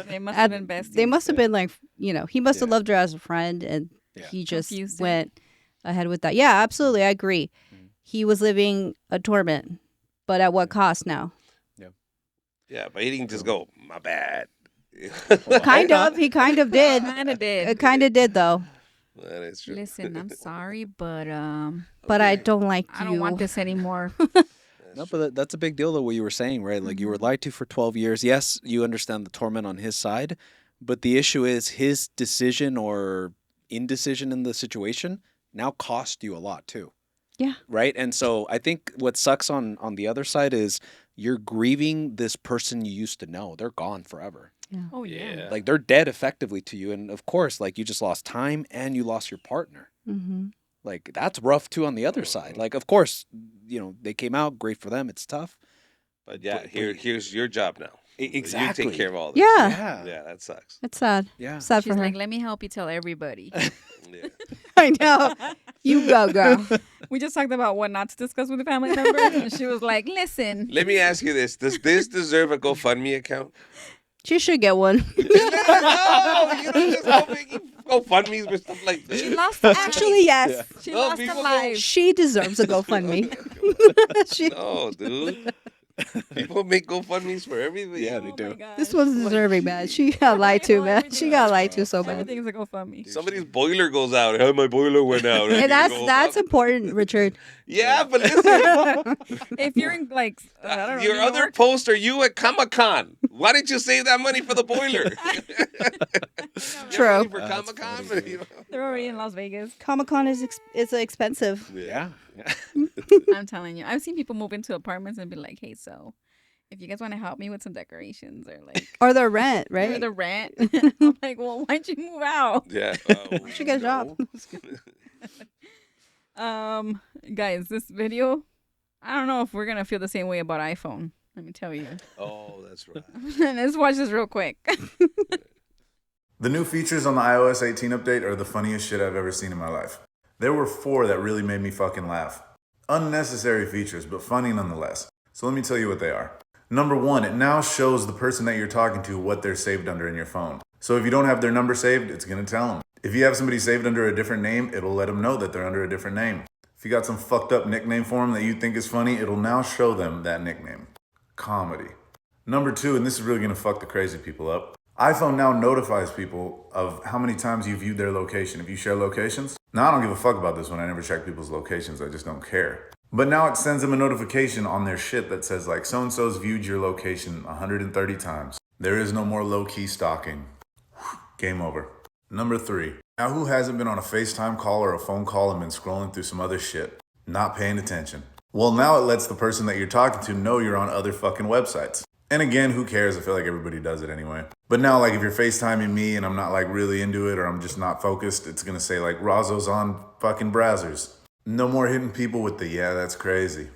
They must have been besties. They must have been like, he must have loved her as a friend, and he just went ahead with that. Yeah, absolutely, I agree. He was living a torment, but at what cost now? Yeah, but he didn't just go, my bad. Kind of. He kind of did. Kind of did. It kind of did, though. That is true. Listen, I'm sorry, but I don't like you. I don't want this anymore. No, but that's a big deal, though, what you were saying, right? Like, you were lied to for 12 years. Yes, you understand the torment on his side, but the issue is his decision or indecision in the situation now cost you a lot, too. Yeah. Right? And so I think what sucks on the other side is you're grieving this person you used to know. They're gone forever. Yeah. Oh, yeah. Like, they're dead effectively to you. And, of course, like, you just lost time and you lost your partner. Mm-hmm. Like, that's rough, too, on the other side. Like, of course, they came out. Great for them. It's tough. But yeah, here's your job now. Exactly. You take care of all this. Yeah. Yeah, that sucks. It's sad. Yeah. Sad She's for her. like, let me help you tell everybody. Yeah. I know. You go, girl. We just talked about what not to discuss with the family members, and she was like, listen. Let me ask you this. Does this deserve a GoFundMe account? She should get one. No, you don't just go making GoFundMes for stuff like this. She lost Actually, yes. She No, lost a people life. She deserves a GoFundMe. No, dude. People make GoFundMes for everything. Yeah, they do. This one's deserving, man. She got lied to, man. She got lied to so bad. Everything's a GoFundMe. Somebody's boiler goes out. Hey, my boiler went out. And that's important, Richard. Yeah, but listen. If you're in, like, I don't know, Your New other York, post are you at Comic-Con. Why didn't you save that money for the boiler? True. For Comic-Con? they're already in Las Vegas. Comic-Con is expensive. Yeah. I'm telling you. I've seen people move into apartments and be like, hey, so if you guys want to help me with some decorations or like. Or the rent, Or right? the rent. I'm like, well, why'd you move out? Yeah. You should get a job. Guys, this video, I don't know if we're gonna feel the same way about iPhone. Let me tell you. Oh, that's right. Let's watch this real quick. The new features on the iOS 18 update are the funniest shit I've ever seen in my life. There were 4 that really made me fucking laugh. Unnecessary features, but funny nonetheless. So let me tell you what they are. Number 1, it now shows the person that you're talking to what they're saved under in your phone. So if you don't have their number saved, it's gonna tell them. If you have somebody saved under a different name, it'll let them know that they're under a different name. If you got some fucked up nickname for them that you think is funny, it'll now show them that nickname. Comedy. Number 2, and this is really gonna fuck the crazy people up. iPhone now notifies people of how many times you viewed their location. If you share locations, now I don't give a fuck about this one. I never check people's locations. I just don't care. But now it sends them a notification on their shit that says like, so-and-so's viewed your location 130 times. There is no more low-key stalking. Game over. Number 3. Now who hasn't been on a FaceTime call or a phone call and been scrolling through some other shit? Not paying attention. Well, now it lets the person that you're talking to know you're on other fucking websites. And again, who cares? I feel like everybody does it anyway. But now, like, if you're FaceTiming me and I'm not, like, really into it or I'm just not focused, it's gonna say, like, Razzo's on fucking browsers. No more hitting people with the, yeah, that's crazy.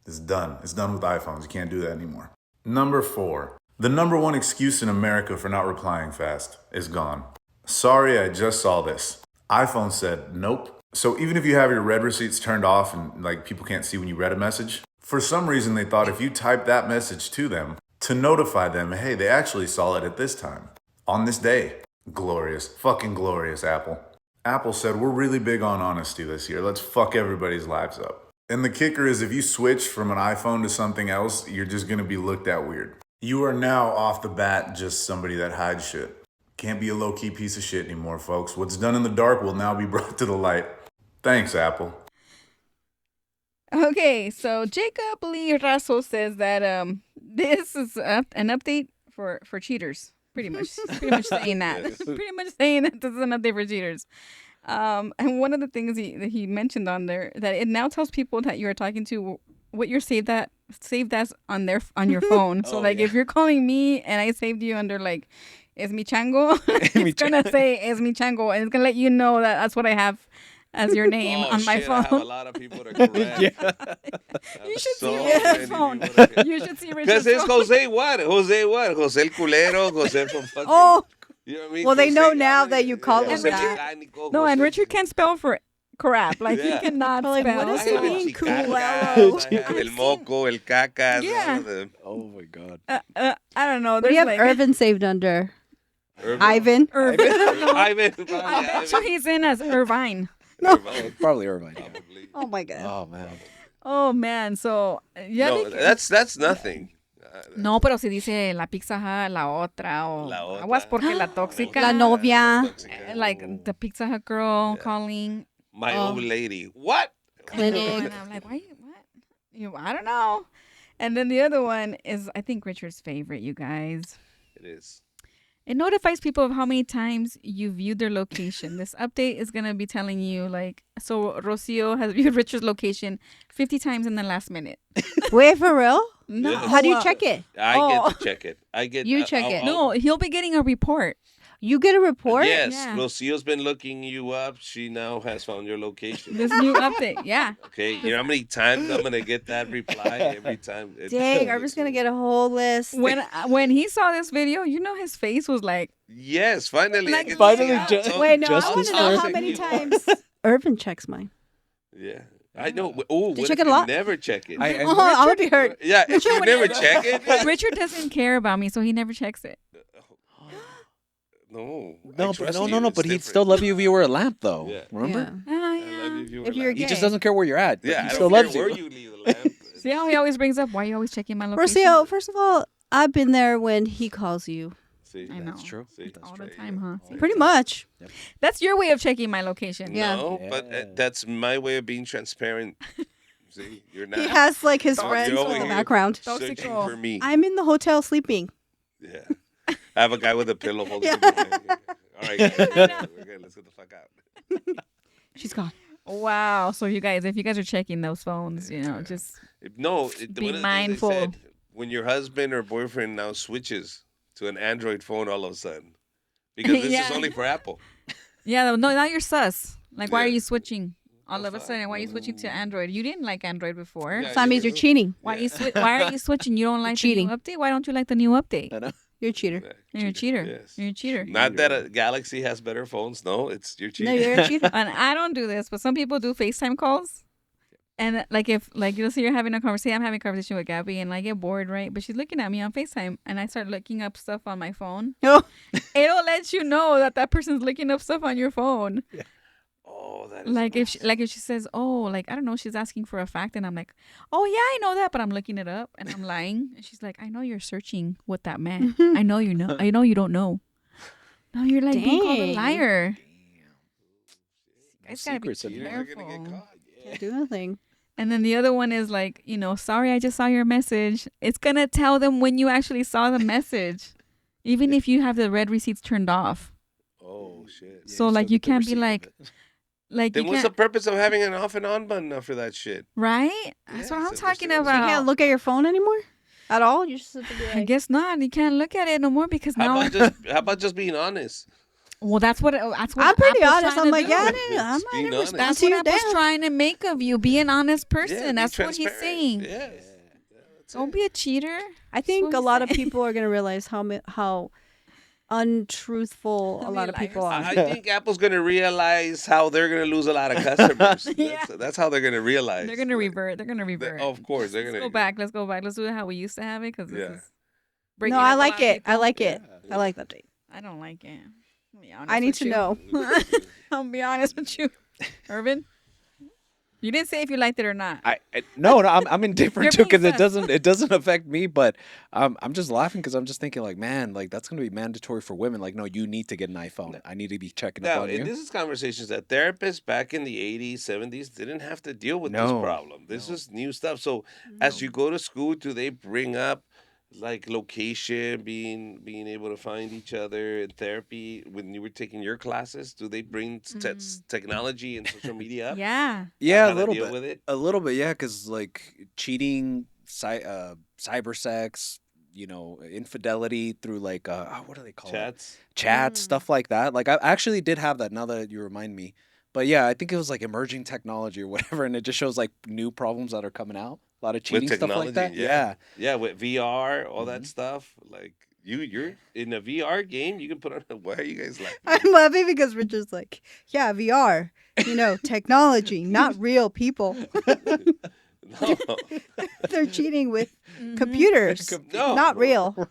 It's done. It's done with iPhones. You can't do that anymore. Number 4. The number 1 excuse in America for not replying fast is gone. Sorry, I just saw this. iPhone said, nope. So even if you have your read receipts turned off and, like, people can't see when you read a message, for some reason they thought if you type that message to them, to notify them, hey, they actually saw it at this time, on this day. Glorious, fucking glorious, Apple. Apple said, we're really big on honesty this year. Let's fuck everybody's lives up. And the kicker is if you switch from an iPhone to something else, you're just gonna be looked at weird. You are now off the bat just somebody that hides shit. Can't be a low-key piece of shit anymore, folks. What's done in the dark will now be brought to the light. Thanks, Apple. Okay, so Jacob Lee Rasso says that this is an update for cheaters. Pretty much saying that. Yes. Pretty much saying that this is an update for cheaters. And one of the things that he mentioned on there that it now tells people that you are talking to what you're saved as on your phone. So if you're calling me and I saved you under like Es mi chango, it's gonna say Es mi chango, and it's gonna let you know that that's what I have as your name on my phone. I have a lot of people that correct. You should see Richard's phone. You should see Richard's Because it's phone. Jose what? Jose el culero, Jose from fucking. Oh, You know what I mean? well, they Jose, know now that you call him Jose that. Mecánico, No, and Jose- Richard can't spell for crap. Like he Yeah. cannot Like, spell. what I is have it el mean, chicacas, culero? I have el moco, el cacas. Yeah. all of them. Oh my god. I don't know. What do you have like, Irvin saved under? Irvin. Ivan? Irvin. Ivan. I bet you he's in as Irvine. Irvine. Probably Irvine. Yeah. Probably. Oh my god. Oh man. Oh man, so ya No, that's nothing. No, pero si dice la Pizza Hut, la otra, o La otra. aguas porque la tóxica. La novia. Like the Pizza Hut girl calling My old lady. What? Clinic. and I'm like, I don't know. And then the other one is, I think, Richard's favorite, you guys. It is. It notifies people of how many times you viewed their location. This update is going to be telling you, like, so Rocio has viewed Richard's location 50 times in the last minute. Wait, for real? No. Yes. How do you check it? I get to check it. I get. You check it. No, he'll be getting a report. You get a report? Yes, Yeah. Rocio's been looking you up. She now has found your location. This new update, yeah. Okay, you know how many times I'm gonna get that reply every time? Dang, Irvin's gonna get a whole list. When he saw this video, you know his face was like, Yes, finally. Like, I get to finally see it. ju- So- Wait, no, I Justin's want to know how there. many times Irvin checks mine. Yeah, I know. Oh, you what check if it a you lot? never check it? Oh, I would be hurt. Yeah, if you never check it. Richard doesn't care about me, so he never checks it. No, No, I but trust no, you. no, no. It's But he'd different. still love you if you were a lamp, though. Yeah. Remember? Oh, I yeah. love you if you were If you're like- He gay. just doesn't care where you're at. Yeah, he I still don't care loves where you. you leave the lamp. See how he always brings up, why are you always checking my location? Rocio, first of all, I've been there when he calls you. See, I know. That's true. See, that's All the right, time, yeah. huh? See? Pretty much. That's your way of checking my location. Yeah. No, but Yeah. that's my way of being transparent. See, you're not. He has like his You're friends over in the here background. searching Toxico. for me. I'm in the hotel sleeping. Yeah. I have a guy with a pillow holding Yeah. me. All right, guys, we're good. Let's get the fuck out. She's gone. Wow. So you guys, if you guys are checking those phones, you know, just No, Be one of the things they mindful. said, when your husband or boyfriend now switches to an Android phone all of a sudden, because this is Yeah. only for Apple. yeah. No, now you're sus. Like, why are Yeah. you switching all Oh, of a fuck. sudden? Why are you switching to Android? You didn't like Android before. Yeah, So that means you're cheating. Why are you switching? You don't like Cheating. the new update? Why don't you like the new update? I know. You're a cheater. You're a cheater. Yes. You're a cheater. Not that a Galaxy has better phones. No, it's you're No, cheating. you're a cheater. And I don't do this, but some people do FaceTime calls. And if you'll see you're having a conversation, I'm having a conversation with Gabby and I get bored, right? But she's looking at me on FaceTime and I start looking up stuff on my phone. No. It'll let you know that person's looking up stuff on your phone. Oh, that is Like if she says, oh, like, I don't know, she's asking for a fact and I'm like, oh yeah, I know that, but I'm looking it up and I'm lying. And she's like, I know you're searching what that meant. I know you know. I know you don't know. No, you're like being called a Dang. liar. No Guys gotta be secrets in there. You're gonna get careful. caught. Yeah. Can't do nothing. And then the other one is like, sorry, I just saw your message. It's going to tell them when you actually saw the message, even if you have the red receipts turned off. Oh shit. So, like, you can't be like, like, Then you what's the can't, purpose of having an off and on button after that shit? right? That's what Yes, I'm if talking there's- You about. can't look at your phone anymore? At all? You just have to be I like, guess not. You can't look at it no more because How now, about just being honest? well, that's what I'm pretty Apple's honest. trying I'm to like, do. yeah, I'm Just not being even honest. That's responding what to you Apple's down. trying to make of you. Be an honest person. Yeah, be That's what he's transparent. saying. Yes. Don't be a cheater. I think what a he's lot of saying. people are going to realize how untruthful a How lot of many people liars. are. I think Apple's gonna realize how they're gonna lose a lot of customers. Yeah. That's how they're gonna realize. They're going to revert. They're going to revert. Of course, they're Let's gonna go back. Let's go back. Let's do it how we used to have it because this Yeah. is breaking No, I up a like lot of it. I people. like it. I like that date. I don't like it. I'll be honest I need with to you. know. I'll be honest with you, Irvin. You didn't say if you liked it or not. No, I'm indifferent You're too because being it doesn't affect me. But I'm just laughing because I'm just thinking like, man, like that's gonna be mandatory for women. Like, no, you need to get an iPhone. I need to be checking up Now, on you. this is conversations that therapists back in the 80s, 70s didn't have to deal with this No, problem. This no. is new stuff. So, as you go to school, do they bring up like location, being able to find each other in therapy when you were taking your classes? Do they bring technology and social media up? Yeah. Yeah, How a to little deal bit. with it? A little bit, yeah, because like cheating, cyber sex, infidelity through like what do they call Chats. it? Chats, stuff like that. Like I actually did have that now that you remind me. But yeah, I think it was like emerging technology or whatever, and it just shows like new problems that are coming out. A lot of With cheating stuff like that. technology, Yeah. yeah, with VR, all that Mhm. stuff. Like you're in a VR game. You can put on. Why are you guys laughing? I'm laughing because Richard's like, yeah, VR, technology, not real people. No. They're cheating with computers, No. not real.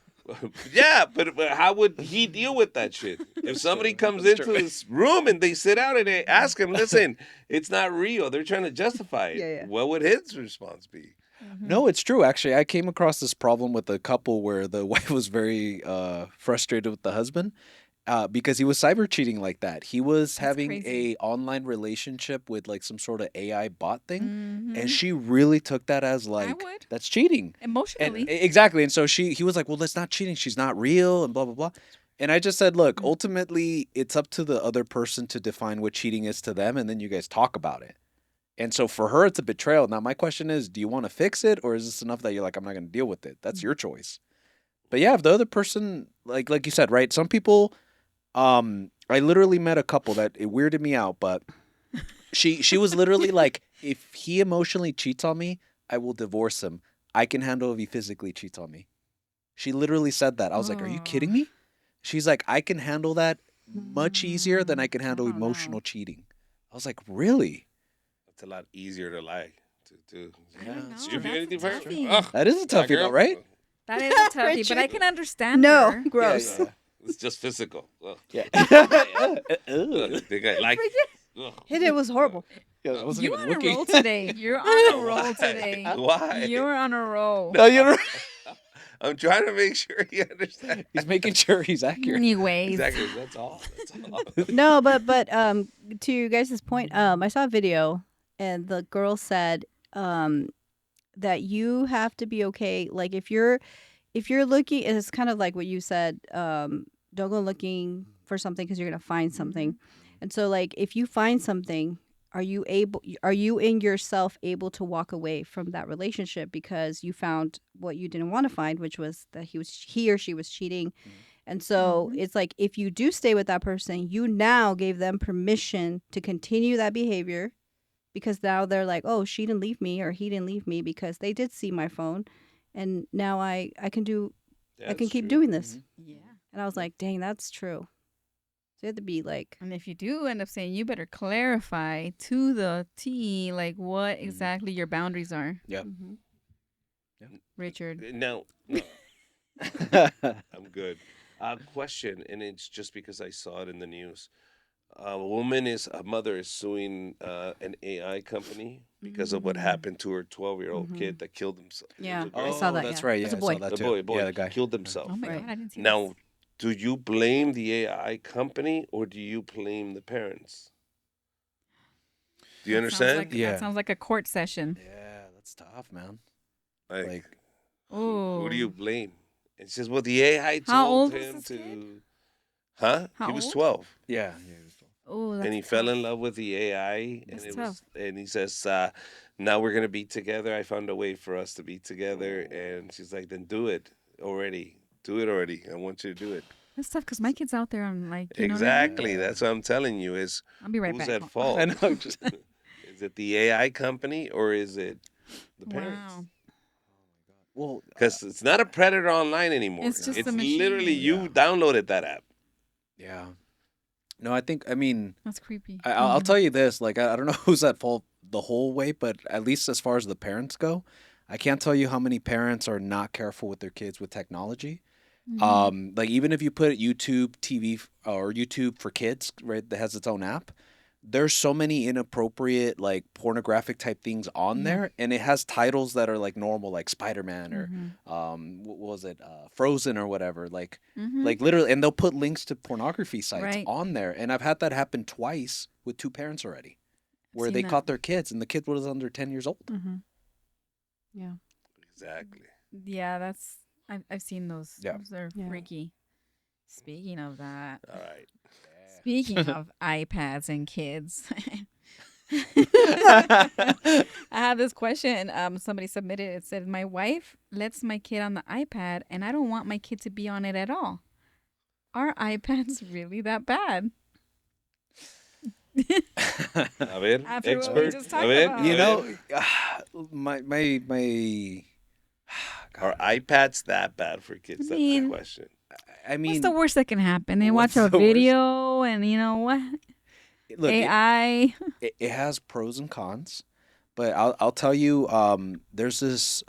Yeah, but how would he deal with that shit? If somebody comes That's into true. his room and they sit down and they ask him, listen, it's not real. They're trying to justify it. Yeah. What would his response be? No, it's true. Actually, I came across this problem with a couple where the wife was very frustrated with the husband because he was cyber cheating like that. He was having crazy. a online relationship with like some sort of AI bot thing, Mhm. and she really took that as like would. that's cheating. Emotionally. Exactly. And so he was like, well, that's not cheating. She's not real, and blah blah blah. And I just said, look, ultimately, it's up to the other person to define what cheating is to them, and then you guys talk about it. And so for her, it's a betrayal. Now, my question is, do you want to fix it, or is this enough that you're like, I'm not going to deal with it? That's your choice. But yeah, if the other person, like you said, right? Some people, I literally met a couple that it weirded me out, but she was literally like, if he emotionally cheats on me, I will divorce him. I can handle if he physically cheats on me. She literally said that. I was like, are you kidding me? She's like, I can handle that much easier than I can handle emotional cheating. I was like, really? It's a lot easier to lie. To I don't know. Did you do That's anything a for her? toughie. Oh, That is a toughie, girl. though, right? That is a toughie, but I can understand No, her. gross. Yeah. It's just physical. Ugh. Yeah. Ugh. Think I like. Ugh. It was horrible. Yeah, I wasn't You're even on looking. a roll today. You're on a roll today. Why? You're on a roll. No, you're right. I'm trying to make sure he understands. He's making sure he's accurate. Anyways. Exactly. That's all. That's all. No, but to you guys' point, I saw a video and the girl said that you have to be okay. Like if you're looking, it's kind of like what you said. Don't go looking for something because you're gonna find something. And so, like, if you find something, are you in yourself able to walk away from that relationship because you found what you didn't want to find, which was that he or she was cheating. And so it's like, if you do stay with that person, you now gave them permission to continue that behavior because now they're like, oh, she didn't leave me or he didn't leave me because they did see my phone. And now I can keep doing this. Yeah. And I was like, dang, that's true. So you have to be like, And if you do end up saying, you better clarify to the T, like what exactly your boundaries are. Yep. Richard. No. I'm good. Question, and it's just because I saw it in the news. A mother is suing an AI company because of what happened to her 12-year-old kid that killed himself. Yeah, It was a I saw girl. that. That's yeah. right. It Yeah, was a boy. I saw that The too. boy, Yeah, the guy. killed himself. Oh my Right. God, I didn't see Now, this. do you blame the AI company or do you blame the parents? Do you That sounds understand? like- Yeah. That sounds like a court session. Yeah, that's tough, man. Like, Oh. who do you blame? It says, well, the AI told How old was him this to. kid? Huh? How He was old? 12. Yeah. Oh, that's And he fell in love with the AI, That's and tough. and he says, "Now we're gonna be together. I found a way for us to be together." And she's like, "Then do it already. Do it already. I want you to do it." That's tough because my kid's out there. I'm like, you know what I mean? Exactly. That's what I'm telling you. Is I'll be right who's back. at fault? I know. Just Is it the AI company or is it the parents? Wow. well, Because it's not a predator online anymore. It's just a literally machine. you downloaded that app. yeah. No, I mean, That's creepy. I'll tell you this. Like, I don't know who's at fault the whole way, but at least as far as the parents go, I can't tell you how many parents are not careful with their kids with technology. Like even if you put YouTube TV or YouTube for kids, right, that has its own app, there's so many inappropriate, like pornographic type things on there, and it has titles that are like normal, like Spider-Man or what was it, Frozen or whatever, like literally, and they'll put links to pornography sites on there, and I've had that happen twice with 2 parents already, where they caught their kids, and the kid was under 10 years old. Yeah, exactly. Yeah, I've seen those. Yeah. Those are freaky. Speaking of that. All right. Speaking of iPads and kids, I have this question. Somebody submitted. It said, "My wife lets my kid on the iPad, and I don't want my kid to be on it at all. Are iPads really that bad?" A ver, After what we expert. just talked A ver, about. You know, my are iPads that bad for kids? That's the question. I mean, what's the worst that can happen? They watch what's a the worst? video, and you know what? Look, AI. it has pros and cons, but I'll tell you, there's this it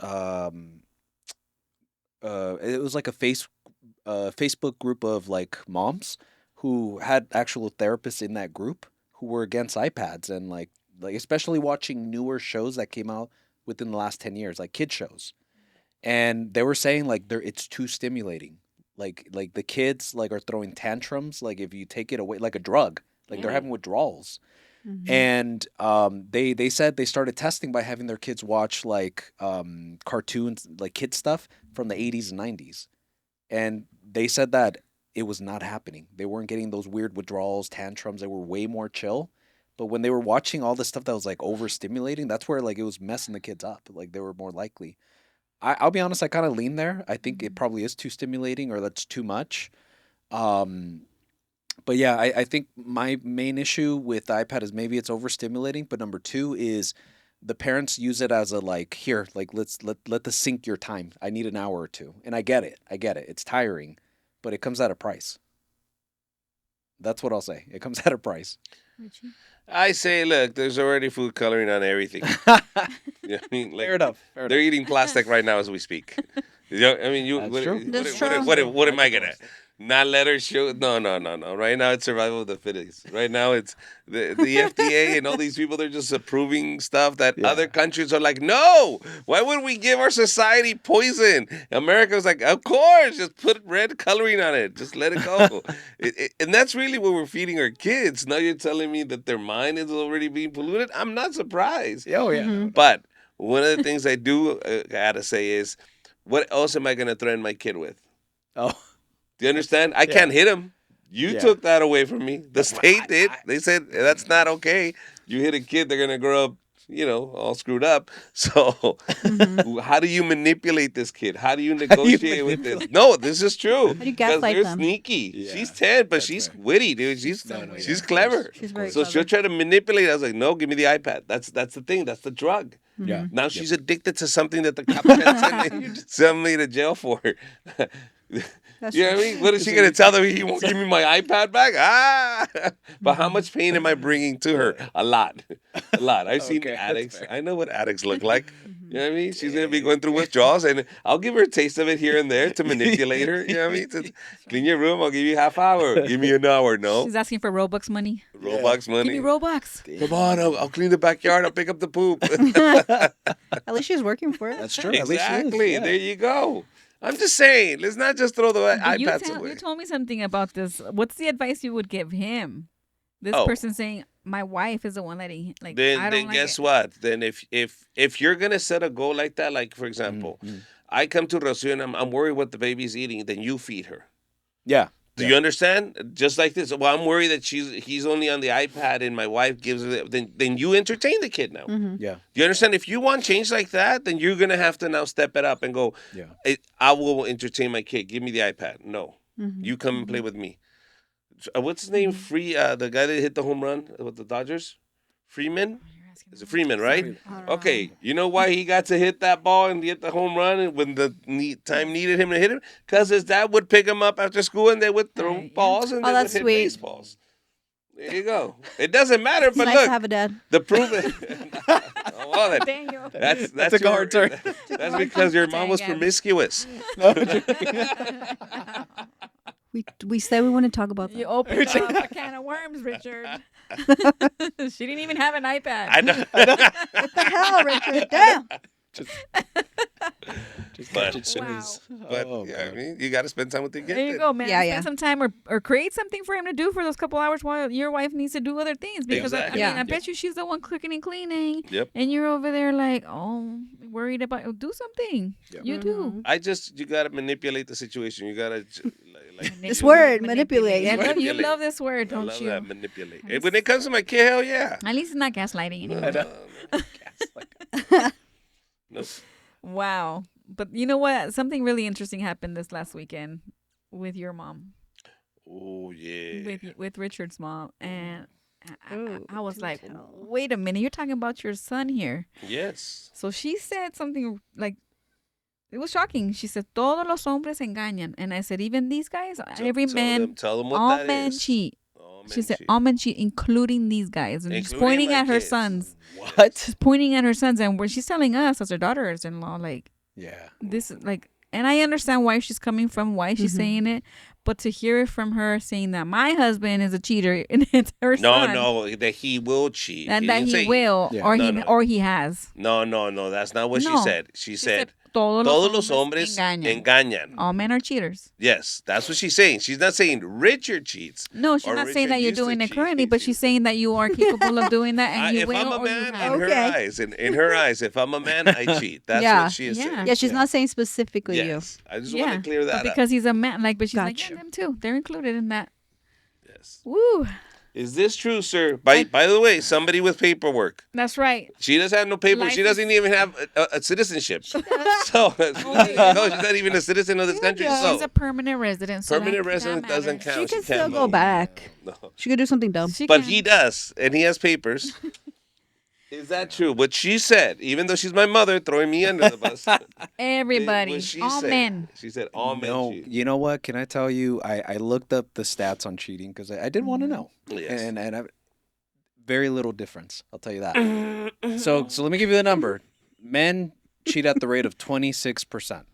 was like a Facebook group of like moms who had actual therapists in that group who were against iPads, and like especially watching newer shows that came out within the last 10 years, like kid shows. And they were saying like it's too stimulating. Like the kids like are throwing tantrums, like if you take it away, like a drug, like they're having withdrawals. And they said they started testing by having their kids watch like cartoons, like kid stuff from the 80s and 90s. And they said that it was not happening. They weren't getting those weird withdrawals, tantrums. They were way more chill. But when they were watching all this stuff that was like overstimulating, that's where like it was messing the kids up. Like they were more likely. I'll be honest, I kind of lean there. I think it probably is too stimulating, or that's too much. But yeah, I think my main issue with the iPad is maybe it's overstimulating. But number 2 is the parents use it as a like, here, like let this sink your time. I need an hour or 2. And I get it. It's tiring, but it comes at a price. That's what I'll say. It comes at a price. Richie? I say, look, there's already food coloring on everything. You know what I mean? Like, Fair enough. They're eating plastic right now as we speak. You know, I mean, That's true. What am I gonna not let her show? No. Right now it's survival of the fittest. Right now it's the FDA and all these people. They're just approving stuff that other countries are like, no. Why would we give our society poison? America's like, of course, just put red coloring on it. Just let it go. And that's really what we're feeding our kids. Now you're telling me that their mind is already being polluted. I'm not surprised. Oh yeah. But one of the things I do gotta say is, what else am I gonna threaten my kid with? Oh. Do you understand? I can't hit him. You took that away from me. The state did. They said that's not okay. You hit a kid, they're gonna grow up, all screwed up. So, how do you manipulate this kid? How do you negotiate with this? No, this is true. How do you gaslight they're them? sneaky. Yeah, She's 10, but she's witty, dude. She's clever. She's very So clever. she'll try to manipulate. I was like, no, give me the iPad. That's the thing. That's the drug. Yeah. Now she's addicted to something that the cops can't send me to jail for. You know what I mean? What is she going to tell them? He won't give me my iPad back? But how much pain am I bringing to her? A lot. I've seen addicts. I know what addicts look like. You know what I mean? She's going to be going through withdrawals, and I'll give her a taste of it here and there to manipulate her. You know what I mean? To clean your room, I'll give you half hour. Give me an hour. No. She's asking for Robux money. Robux money. Give me Robux. Come on, I'll clean the backyard. I'll pick up the poop. At least she's working for it. That's true. Exactly. There you go. I'm just saying, let's not just throw the iPads away. You told me something about this. What's the advice you would give him? This person saying, my wife is the one that he like. Then guess what? Then if you're gonna set a goal like that, like for example, I come to Rocio and I'm worried what the baby's eating, then you feed her. Yeah. Do you understand? Just like this. Well, I'm worried that he's only on the iPad and my wife gives her. Then you entertain the kid now. Yeah. Do you understand? If you want change like that, then you're gonna have to now step it up and go. Yeah. I will entertain my kid. Give me the iPad. No, you come and play with me. What's his name? The guy that hit the home run with the Dodgers, Freeman. Is it Freeman, right? Okay, you know why he got to hit that ball and get the home run when the time needed him to hit him? Because his dad would pick him up after school and they would throw balls and they would hit baseballs. There you go. It doesn't matter, but nice look, to have a dad. The proof. That's a hard turn. That's because your mom was promiscuous. We said we wouldn't talk about that. You opened up a can of worms, Richard. She didn't even have an iPad. I know. What the hell, Richard? Damn. Just But- catch it straight. But Oh, yeah, I God. mean, you got to spend time with your kid. There you then. go, man. Yeah, Spend yeah. some time or create something for him to do for those couple hours while your wife needs to do other things. Because Exactly. I mean, I Yep. bet you she's the one cooking and cleaning. Yep. And you're over there like, worried about do something. Yep. You do. You got to manipulate the situation. You got to This word, manipulate. I love, you Manipulate. love this word, I don't love you? that, manipulate. And when it comes to my kid, hell yeah. At least it's not gaslighting anymore. Nope. Wow. But you know what? Something really interesting happened this last weekend with your mom, Oh yeah. with Richard's mom, and Ooh, I was do like, tell. wait a minute, you're talking about your son here. Yes. So she said something like, it was shocking. She said, "Todos los hombres engañan," and I said, even these guys, every man, Tell them what all that men is. cheat. All She men said, cheat. all men cheat, including these guys, and she's Including pointing my at her kids. sons. What? She's pointing at her sons, and when she's telling us as her daughters-in-law, like, Yeah. this is like, and I understand why she's coming from, why she's saying it, but to hear it from her saying that my husband is a cheater and it's her son, No, that he will cheat. and that didn't he say- will, Yeah. or No. or he has. No, that's not what she No. said. She said, Todos todos los hombres engañan. engañan. All men are cheaters. Yes, that's what she's saying. She's not saying Richard cheats. No, she's Or not saying Richard that you're used to doing it cheat. currently, but she's saying that you are capable of doing that, and you If will, I'm a or you man, have. in her Okay. eyes, in her eyes, if I'm a man, I cheat. That's Yeah. what she is Yeah. saying. Yeah, she's not saying specifically Yes, I just want Yeah, to clear that but up. because he's a man, but she's like, Gotcha. yeah, them too. They're included in that. Yes. Woo, Is this true, sir? By the way, somebody with paperwork. that's right. She doesn't have no paper. She License. doesn't even have a citizenship. So no, she's not even a citizen of this country. So She's a permanent resident. So permanent that resident doesn't matters. count. She can still can't go vote. back. No. She could do something dumb. She But can. he does, and he has papers. Is that true? What she said, even though she's my mother, throwing me under the bus. Everybody, what she all said. men. She said all men No, cheat. you know what? Can I tell you? I looked up the stats on cheating because I did want to know, Yes. and I, very little difference. I'll tell you that. So let me give you the number. Men cheat at the rate of 26%.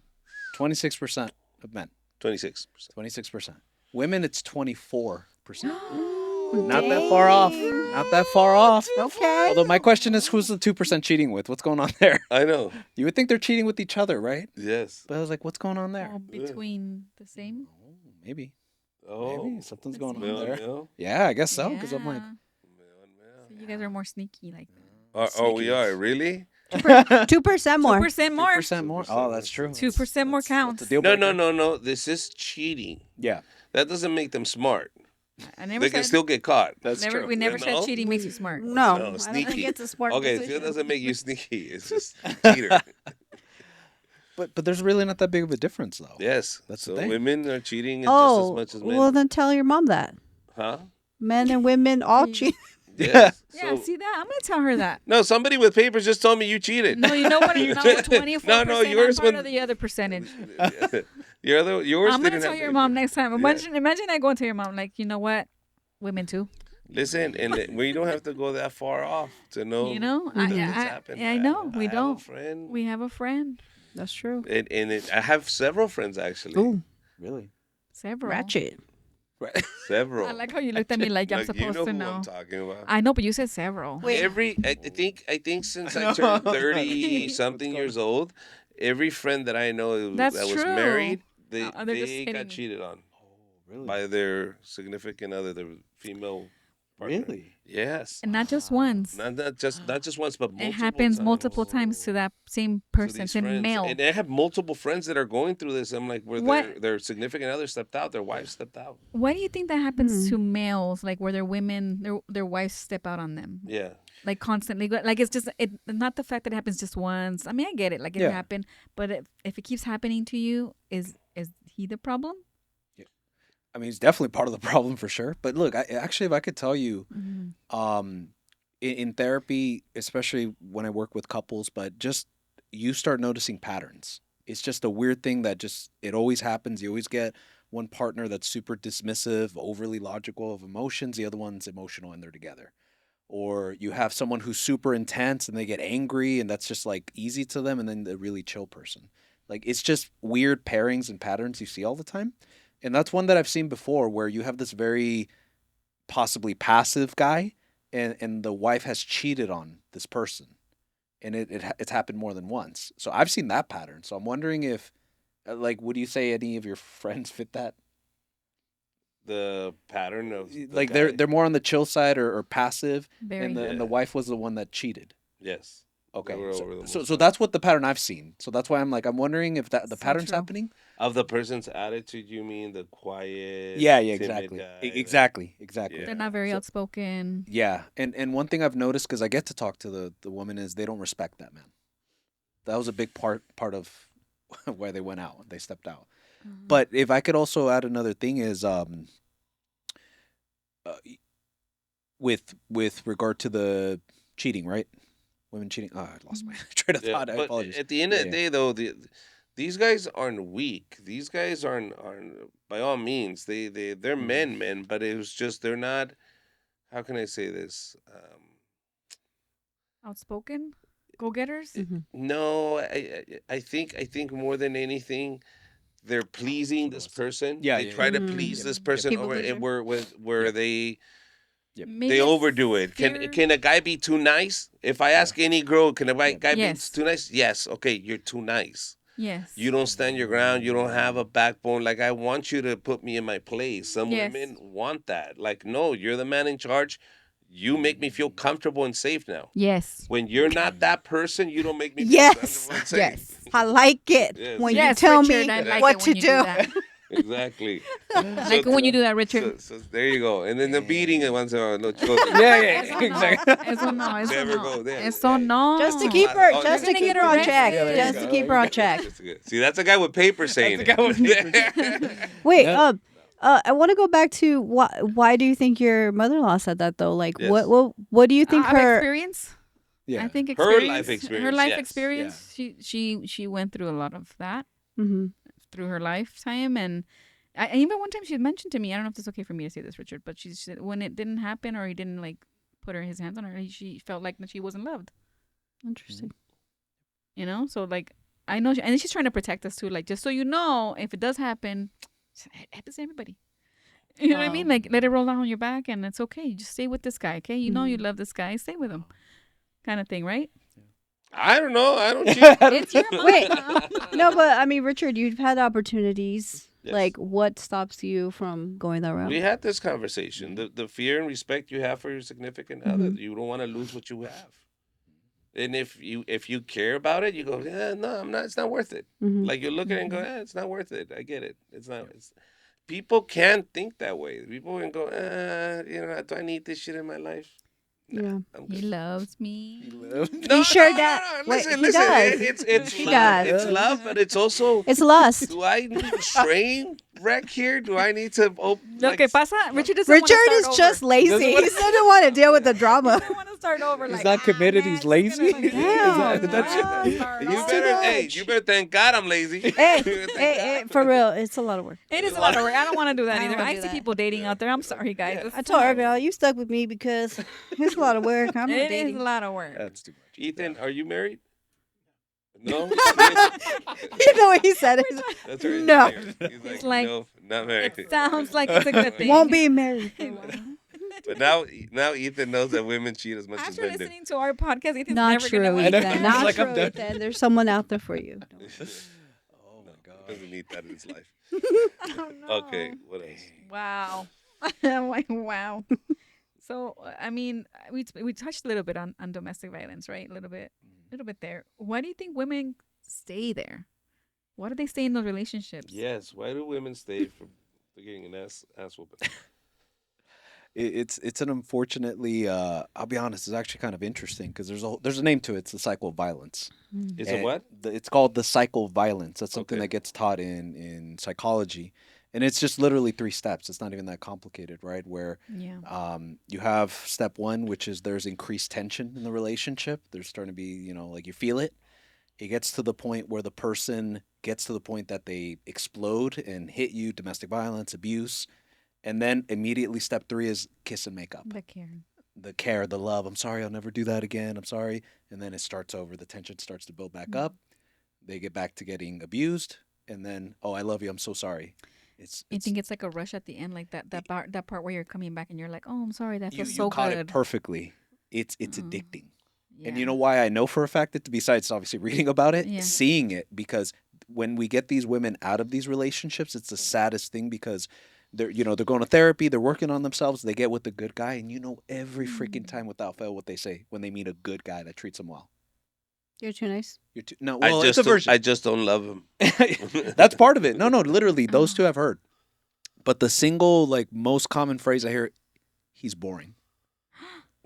26% of men. 26%. 26%. Women, it's 24%. Not that far off. Not that far off. Okay. Although my question is, who's the 2% cheating with? What's going on there? I know. You would think they're cheating with each other, right? Yes. But I was like, what's going on there? All between the same. Maybe. Oh. Maybe something's going on Male, there. male. Yeah, I guess so. Because I'm like, So you guys are more sneaky like that. Oh, we are really? 2% more. 2% more. 2% more. Oh, that's true. 2% more counts. That's a deal No, breaker. no. This is cheating. Yeah, That doesn't make them smart. I never They can said. still get caught. that's never, true. we never You said know? cheating makes you smart. No, No, I don't think sneaky. it's a smart Okay, so it decision. doesn't make you sneaky. It's just cheater. But there's really not that big of a difference, though. Yes. That's the so thing. women are cheating just Oh, as much as men. well, then tell your mom that. Huh? Men and women all cheat. Yes. Yeah, So- see that? I'm gonna tell her that. no, somebody with papers just told me you cheated. No, you know what? No, 24%. No, yours I'm part when- of the other percentage. Yours I'm gonna didn't tell have your papers. mom next time. Imagine I go and tell your mom, like, you know what? Women too. Listen, and we don't have to go that far off to know. You know? that I it's happened. know. We I have don't. A friend, We have a friend. That's true. I have several friends actually. Ooh, Really? Several. ratchet. Right. Several. I like how you looked at me like I'm Like, supposed you know to who know. I'm talking about. I know, but you said several. I think since I turned 30 something years old, every friend that I know That's that was true. married, they They're just got hitting- cheated on Really? by their significant other, their female partner. Really? Yes. And not just once. Not just once, but multiple It happens times. multiple times to that same To person, these same friends. male. And I have multiple friends that are going through this. I'm like, where What? their significant other stepped out, their wife stepped out. Why do you think that happens to males? Like where their women, their wives step out on them, Yeah. like constantly. Like it's just not the fact that it happens just once. I mean, I get it, like it Yeah. happened, but if it keeps happening to you, is he the problem? I mean, it's definitely part of the problem for sure. But look, actually, if I could tell you, in therapy, especially when I work with couples, but just you start noticing patterns. It's just a weird thing that it always happens. You always get one partner that's super dismissive, overly logical of emotions. The other one's emotional and they're together. Or you have someone who's super intense and they get angry and that's just like easy to them. And then the really chill person. Like it's just weird pairings and patterns you see all the time. And that's one that I've seen before where you have this very possibly passive guy and the wife has cheated on this person. And it's happened more than once. So I've seen that pattern. So I'm wondering if, like, would you say any of your friends fit that? The pattern of like they're more on the chill side or passive, Very. and the wife was the one that cheated. Yes. Okay. They were over the So most that's what the pattern I've seen. So that's why I'm wondering if that the So pattern's true. happening. of the person's attitude. You mean the quiet? Yeah, timid exactly. guy, Exactly. Yeah. They're not very So- outspoken. Yeah, and one thing I've noticed because I get to talk to the woman is they don't respect that man. That was a big part of why they went out. They stepped out. But if I could also add another thing is with regard to the cheating, right? Women cheating. Oh, I lost my train of Yeah, thought. I but apologize. at the end of Yeah, the yeah. day, though, these guys aren't weak. These guys aren't by all means. They're men, but it was just they're not. How can I say this? Outspoken? Go-getters? No, I think more than anything, they're pleasing this person. Yeah, They yeah, try yeah. to please Yep. this person People over pleaser. and where Yep. they Maybe they it's overdo it. fear. Can a guy be too nice? If I ask any girl, can a guy Yes. be too nice? Yes. Okay, you're too nice. Yes. You don't stand your ground. You don't have a backbone. Like, I want you to put me in my place. Some Yes. women want that. Like, no, you're the man in charge. You make me feel comfortable and safe now. Yes. When you're not that person, you don't make me feel Yes. comfortable and safe. Yes. I like it Yes. when Yes, you tell Richard, me I like what it to when you do. do that. Exactly. I like it when you do that, Richard. So there you go. And then the beating and once in a while. No, Yeah, exactly. Eso no, eso Never no. go there. Eso no. Just to keep her, Oh, just to you're gonna keep get her on arrested. check. Yeah, there you Just to go. keep her on check. That's good. See, that's a guy with paper saying That's a guy with it. Wait, Yeah. I want to go back to why do you think your mother-in-law said that though? Like, Yes. what do you think Of her? experience. Yeah. I think Her experience. life experience, Her life yes. experience. She went through a lot of that Mhm. through her lifetime, and I even one time she mentioned to me. I don't know if it's okay for me to say this, Richard, but she said when it didn't happen or he didn't like put his hands on her, she felt like that she wasn't loved. Interesting. You know, so like I know, and she's trying to protect us too. Like, just so you know, if it does happen, it happens to everybody. You know what I mean? Like, let it roll down on your back, and it's okay. Just stay with this guy, okay? You know you love this guy, stay with him, kind of thing, right? I don't know. I don't cheat. It's your mom. Wait, no, but I mean, Richard, you've had opportunities. Yes. Like, what stops you from going that route? We had this conversation. The fear and respect you have for your significant other. Mhm. You don't want to lose what you have. And if you care about it, you go, yeah, no, I'm not. It's not worth it. Mhm. Like, you look at it and go, yeah, it's not worth it. I get it. It's not. It's, people can't think that way. People can go, do I need this shit in my life? Yeah. I'm He good. loves me. No, sure no, does. no, no. Wait, Listen, he listen. does. It's He love. does. It's love, but it's also. It's lust. Do I need a train wreck here? Do I need to open? Lo que pasa, Richard doesn't Richard want to is start just over. lazy. Doesn't He wanna- doesn't want to deal with the drama. I want to start over. He's Like, not committed. man, He's it's lazy. gonna be- Damn. That's it. Start You over. better, much. you better thank God I'm lazy. Hey, Thank hey, God. for real, it's a lot of work. It is a lot of work. I don't want to do that I don't either. wanna I do see that. people dating out there. I'm sorry, guys. I told Irvin, you stuck with me because it's a lot of work. I'm not It is dating. a lot of work. That's too much. Ethan, are you married? No. You know what he said? That's right. No. He's like- no, not married. It sounds like it's a good thing. Won't be married. But now Ethan knows that women cheat as much as After men do. listening to our podcast, Ethan's Not never true, gonna win. Ethan. Not Like, I'm true, done. Ethan. There's someone out there for you. Oh my god. Doesn't need that in his life. Oh, no. Okay, what else? Wow. I'm like, wow. So, I mean, we touched a little bit on domestic violence, right? A little bit there. Why do you think women stay there? Why do they stay in those relationships? Yes. Why do women stay for getting an ass whooping? It's an unfortunately. I'll be honest. It's actually kind of interesting because there's a name to it. It's the cycle of violence. It's a what? It's called the cycle of violence. That's something Okay. that gets taught in psychology, and it's just literally 3 steps. It's not even that complicated, right? Where Yeah. you have step 1, which is there's increased tension in the relationship. There's starting to be, like you feel it. It gets to the point where the person gets to the point that they explode and hit you, domestic violence, abuse. And then immediately step 3 is kiss and make up. The Karen. The care, the love. I'm sorry, I'll never do that again. I'm sorry. And then it starts over. The tension starts to build back up. They get back to getting abused. And then, oh, I love you. I'm so sorry. You think it's like a rush at the end, like that part where you're coming back and you're like, oh, I'm sorry, that feels you so caught good. it perfectly. It's addicting. Yeah. And you know why I know for a fact that besides obviously reading about it, Yeah. seeing it, because when we get these women out of these relationships, it's the saddest thing because they're going to therapy, they're working on themselves, they get with the good guy, and every freaking time without fail what they say when they meet a good guy that treats them well. You're too nice. You're too no. Well, it's a version. I just don't love him. That's part of it. No, literally, those two I've heard. But the single most common phrase I hear, he's boring.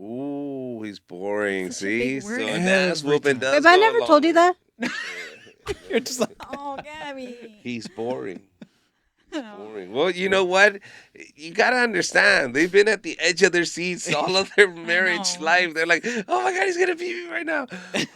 Ooh, he's boring. Such a See, big so word. an ass whooping does. Have I go never a told you long way. that? You're just like, Oh, Gabby. He's boring. Boring. Well, you know what? You gotta understand. They've been at the edge of their seats all of their marriage know. life. They're like, "Oh my God, he's gonna beat me right now."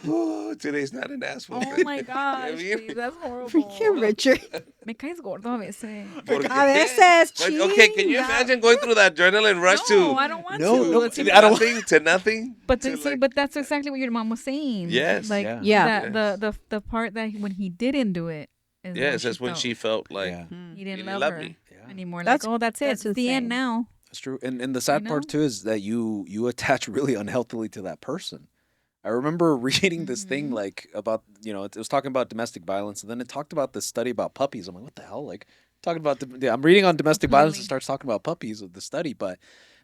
Ooh, today's not an ass Oh whooping. my gosh, I mean, please, that's horrible. Freaking Richard. Me caes gordo a veces. ¿por A qué? veces, But, okay, can you chinga. imagine going through that adrenaline rush No, to I don't want No, to. no, Let's I see, don't- nothing to nothing? But to, see, but that's exactly what your mom was saying. Yes. Like Yeah. the part that when he didn't do it is yes, when that's when she felt like yeah, he didn't didn't love love her me. anymore. That's- Like, oh, that's it. that's It's the end insane. now. that's true. And the sad part know? too is that you attach really unhealthily to that person. I remember reading this thing about it was talking about domestic violence, and then it talked about this study about puppies. I'm like, what the hell? Like talking about I'm reading on domestic violence and starts talking about puppies of the study, but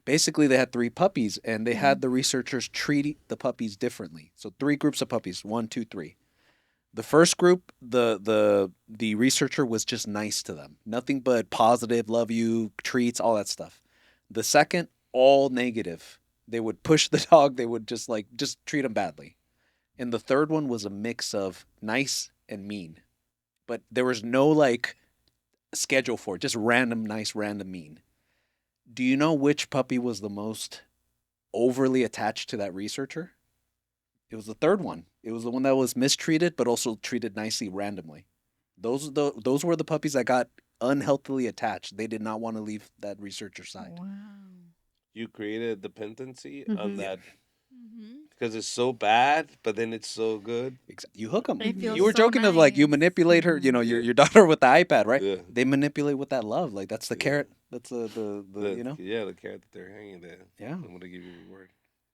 basically they had 3 puppies and they had the researchers treat the puppies differently. So 3 groups of puppies, 1, 2, 3. The first group, the researcher was just nice to them. Nothing but positive, love you, treats, all that stuff. The second, all negative. They would push the dog, they would just treat him badly. And the third one was a mix of nice and mean. But there was no schedule for it, just random nice, random mean. Do you know which puppy was the most overly attached to that researcher? It was the third one. It was the one that was mistreated, but also treated nicely randomly. Those were the puppies that got unhealthily attached. They did not want to leave that researcher's side. Wow. You created a dependency on Mhm. that because it's so bad, but then it's so good. You hook them. It feels You were so joking of you nice. manipulate her. Your daughter with the iPad, right? Yeah. They manipulate with that love. Like that's the Yeah. carrot. That's the Yeah, the carrot that they're hanging there. Yeah. I'm gonna give you a reward.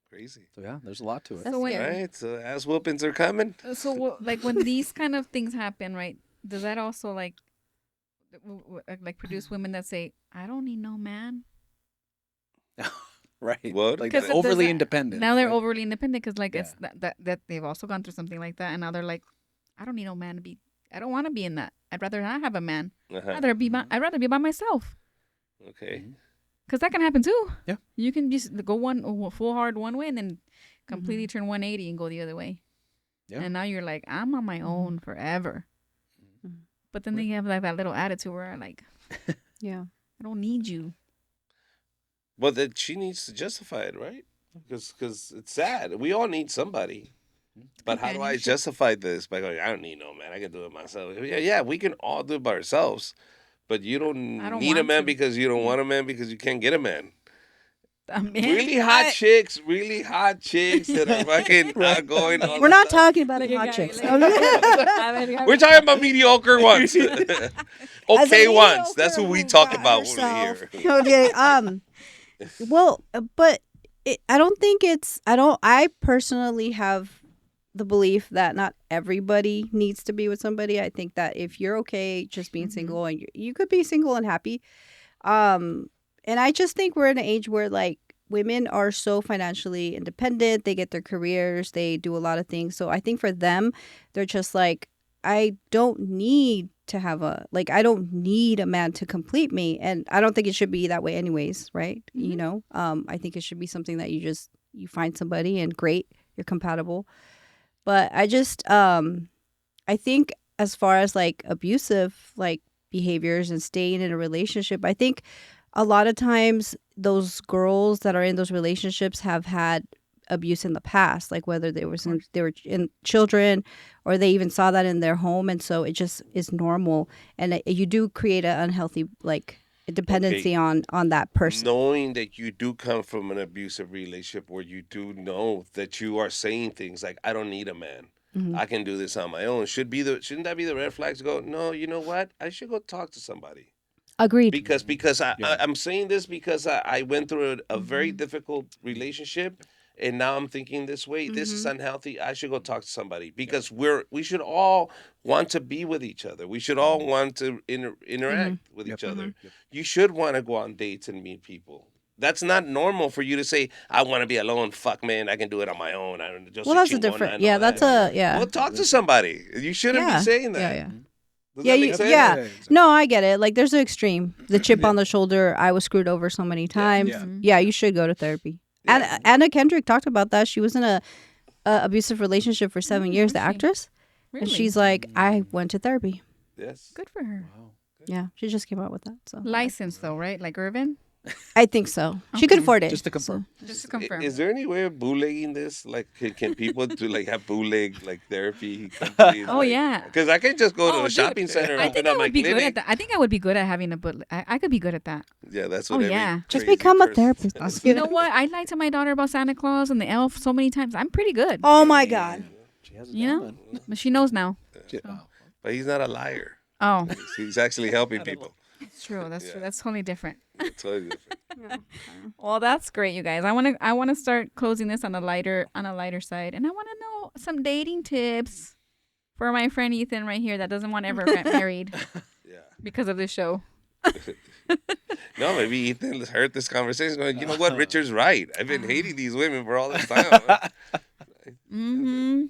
Crazy. So yeah, there's a lot to it. That's So when, scary. Right, so ass whoopings are coming. so when these kind of things happen, right? Does that also produce women that say, "I don't need no man"? Right. What? Like Because they're overly that- independent. Now they're right? overly independent because it's Yeah. that they've also gone through something like that, and now they're like, "I don't need no man to be. I don't want to be in that. I'd rather not have a man. Uh-huh. I'd rather be by myself." Okay. Because that can happen too. Yeah. You can just go full hard one way and then completely turn 180 and go the other way. Yeah. And now you're like, I'm on my own forever. Mhm. But then you have that little attitude where Yeah. I don't need you. But that she needs to justify it, right? Because it's sad. We all need somebody. But how do I Companionship. justify this? By going, I don't need no man. I can do it myself. Yeah, we can all do it by ourselves. But you don't, I don't need a want man to. because you don't want a man because you can't get a man. I mean, Really hot chicks that are fucking going on. We're not talking about Like a hot guy, chicks. like- We're talking about mediocre ones. Okay ones. That's who we talk about when we're here. Okay. Well, but I personally have the belief that not everybody needs to be with somebody. I think that if you're okay just being single and you could be single and happy. And I just think we're in an age where women are so financially independent. They get their careers. They do a lot of things. So I think for them, they're just like, I don't need to have I don't need a man to complete me. And I don't think it should be that way anyways, right? I think it should be something that you find somebody and great, you're compatible. But I just, I think as far as abusive behaviors and staying in a relationship, I think a lot of times those girls that are in those relationships have had abuse in the past, whether they were in children or they even saw that in their home, and so it just is normal, and you do create an unhealthy dependency on that person. Knowing that you do come from an abusive relationship where you do know that you are saying things like, I don't need a man. I can do this on my own. Shouldn't that be the red flags to go, no, you know what? I should go talk to somebody. Agreed. Because I'm saying this because I went through a very difficult relationship, and now I'm thinking this way. This is unhealthy. I should go talk to somebody because we should all want to be with each other. We should all want to interact with each other. You should want to go on dates and meet people. That's not normal for you to say, I want to be alone. Fuck, man, I can do it on my own. I don't just Well, that's a different. Yeah, that's a Well, talk to somebody. You shouldn't be saying that. Yeah. Does that make sense? Yeah. No, I get it. Like, there's an extreme. The chip on the shoulder. I was screwed over so many times. Yeah, you should go to therapy. Yeah. Anna Kendrick talked about that. She was in a abusive relationship for 7 years. The actress, Really? and she's like, I went to therapy. Yes. Good for her. Wow. Yeah, she just came out with that. So Licensed though, right? Like Irvin? I think so. She could afford it. Just to confirm. Just to confirm. Is there any way of bootlegging this? Like, can people do like have bootleg like therapy companies? Oh, yeah. Because I can just go to Oh, a dude. shopping center and I open think I up my would be good clinic. at that. I think I would be good at having a bootleg. I could be good at that. Yeah, that's Oh, what. every yeah. Just crazy become a person- therapist. You know what? I lied to my daughter about Santa Claus and the elf so many times. I'm pretty good. Oh my God. She has it You down, know? man. But she knows now. Wow. But he's not a liar. Oh, He's actually helping people. it's true. That's true. That's totally different. It's totally different. Well, that's great, you guys. I want to start closing this on a lighter side, and I want to know some dating tips for my friend Ethan right here that doesn't want to ever get married Yeah. because of this show. No, maybe Ethan heard this conversation going, you know what, Richard's right. I've been hating these women for all this time. Mm-hmm.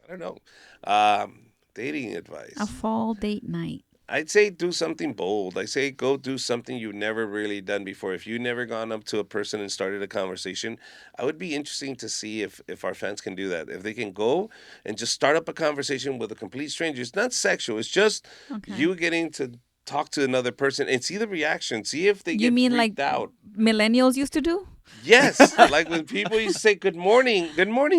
I don't know. Dating advice. A fall date night. I'd say do something bold. I say go do something you've never really done before. If you've never gone up to a person and started a conversation, I would be interesting to see if our fans can do that. If they can go and just start up a conversation with a complete stranger. It's not sexual. It's just you getting to talk to another person and see the reaction. See if they You get mean freaked like out. millennials used to do? Yes, like when people used to say good morning,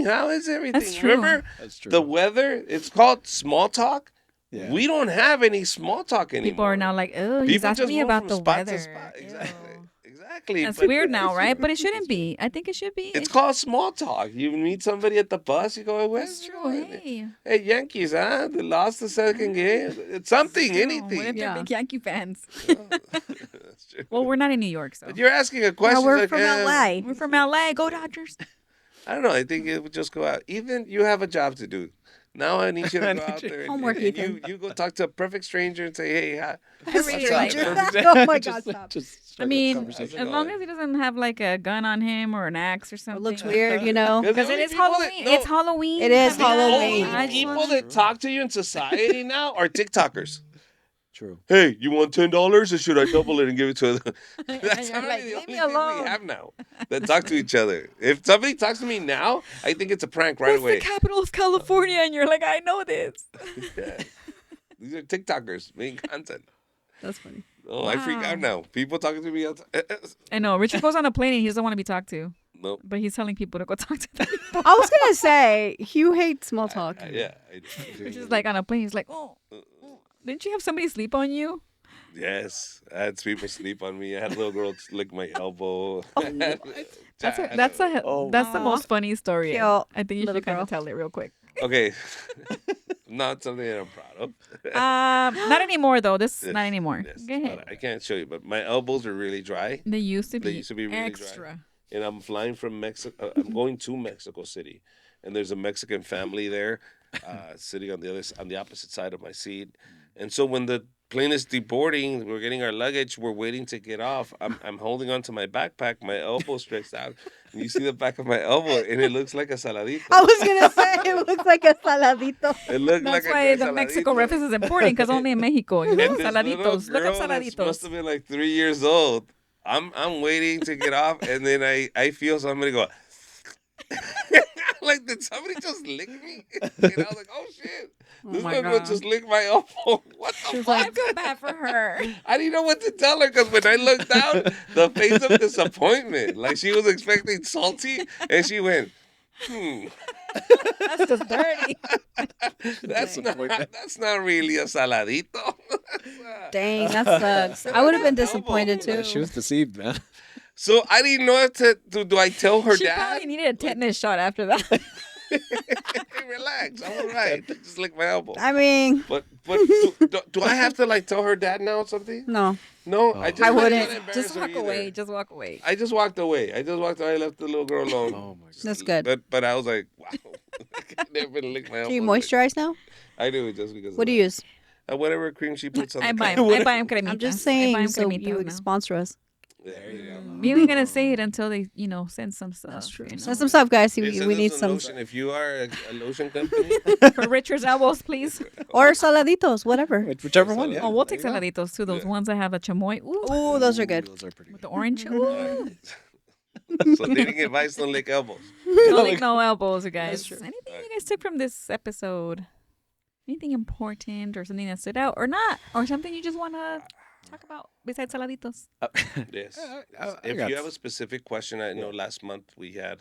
how is everything? That's true. Remember That's true. the weather? It's called small talk. Yeah. We don't have any small talk anymore. People are now like, oh, he's People asking just me move about from the spot weather. to spot. Exactly. Ew. Exactly. That's But weird now, right? But it shouldn't be. I think it should be. It's called small talk. You meet somebody at the bus, you go, That's true. Hey. Hey, Yankees, huh? They lost the second game. It's something, True. anything. What if they're big Yankee fans? That's true. Well, we're not in New York, so. But you're asking a question. we're like, from LA. We're from LA. Go Dodgers. I don't know. I think it would just go out. Ethan, you have a job to do. Now I need you to go out there and, Homework, and Ethan. you go talk to a perfect stranger and say, hey, hi. really like Oh my God, stop. I mean, as long as he doesn't have like a gun on him or an axe or It something. looks weird, you know. Because it is Halloween. It's Halloween. It is Come on. Halloween. I just People wanna- that talk to you in society now are TikTokers. True. Hey, you want $10 or should I double it and give it to them? That's you're not like, the leave only me thing alone. we have now that talk to each other. If somebody talks to me now, I think it's a prank right What's away. the capital of California? And you're like, I know this. Yeah. These are TikTokers making content. That's funny. Oh, I freak out now. People talking to me. I know. Richard goes on a plane and he doesn't want to be talked to. Nope. But he's telling people to go talk to them. I was gonna say you hate small talk. Yeah. I do. Richard's like on a plane. He's like, oh, didn't you have somebody sleep on you? Yes, I had people sleep on me. I had a little girl lick my elbow. That's the most funny story. Cute I think you little should kind girl. of tell it real quick. Okay. Not something that I'm proud of. Not anymore though. This Yes, not anymore. yes, Go ahead. but I can't show you, but my elbows are really dry. They used to be. They used to be really extra. dry. And I'm flying from Mexico. I'm going to Mexico City, and there's a Mexican family there, sitting on the opposite side of my seat. And so when the plane is deboarding, we're getting our luggage. We're waiting to get off. I'm holding onto my backpack. My elbow stretched out, and you see the back of my elbow, and it looks like a saladito. I was gonna say it looks like a saladito. It looked That's like why a the saladito. Mexico reference is important because only in Mexico, you know, And this little saladitos. Look up girl that's must saladitos. have been like 3 years old. I'm waiting to get off, and then I feel somebody go. Like, did somebody just lick me? And I was like, oh shit. This my one girl God. just licked my elbow. What the fuck? I feel bad for her. I didn't know what to tell her because when I looked down, the face of disappointment. Like she was expecting salty, and she went, That's just dirty. that's not really a saladito. Dang, that sucks. I would have been disappointed Yeah, too. she was deceived, man. So I didn't know what to do. Do I tell her She dad? probably needed a tetanus shot after that. Hey, relax. I'm all right. Just lick my elbow. I mean, But do I have to like tell her dad now or something? no. No, Oh. I just I didn't wouldn't. wanna embarrass Just her walk either. away. Just walk away. I just walked away. I left the little girl alone. Oh my god. That's good. But I was like, wow. I never been lick my elbow. Do you moisturize now? I do just because. What do you use? Whatever cream she puts on I the buy cup. him. I buy him cremitas. I'm just I buy saying, him so cremitas you now. sponsor us. There you go. We ain't gonna say it until they, send some stuff. That's true. you know. Send some stuff, guys. Yeah, We send us need some some. lotion. If you are a lotion company, For Richard's elbows, please. Or saladitos, whatever. Whichever one, yeah. Oh, we'll take There you go. saladitos too. Those ones that have a chamoy. Ooh, Ooh, those are good. Those are pretty with good. the orange. Ooh. so dating advice don't lick elbows. Don't lick no elbows, you guys. true. Anything you guys took from this episode? Anything important or something that stood out or not? Or something you just want to talk about besides saladitos? Yes. I If got you have a specific question, I know last month we had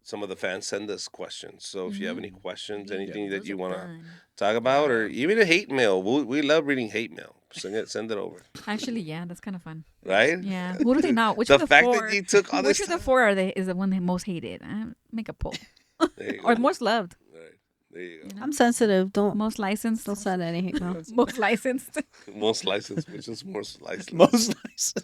some of the fans send us questions. So if you have any questions, anything that you want to talk about, or even a hate mail, we love reading hate mail. Send it over. Actually, yeah, that's kind of fun. Right? Yeah. Who do they not? Which The of the fact four? that you took all Which this of the four is the one that most hated? Make a poll. There you Or go. most loved. Right. There you go. I'm sensitive. Don't Most licensed. send any hate mail. Most licensed. Most licensed, which is most licensed. Most nice.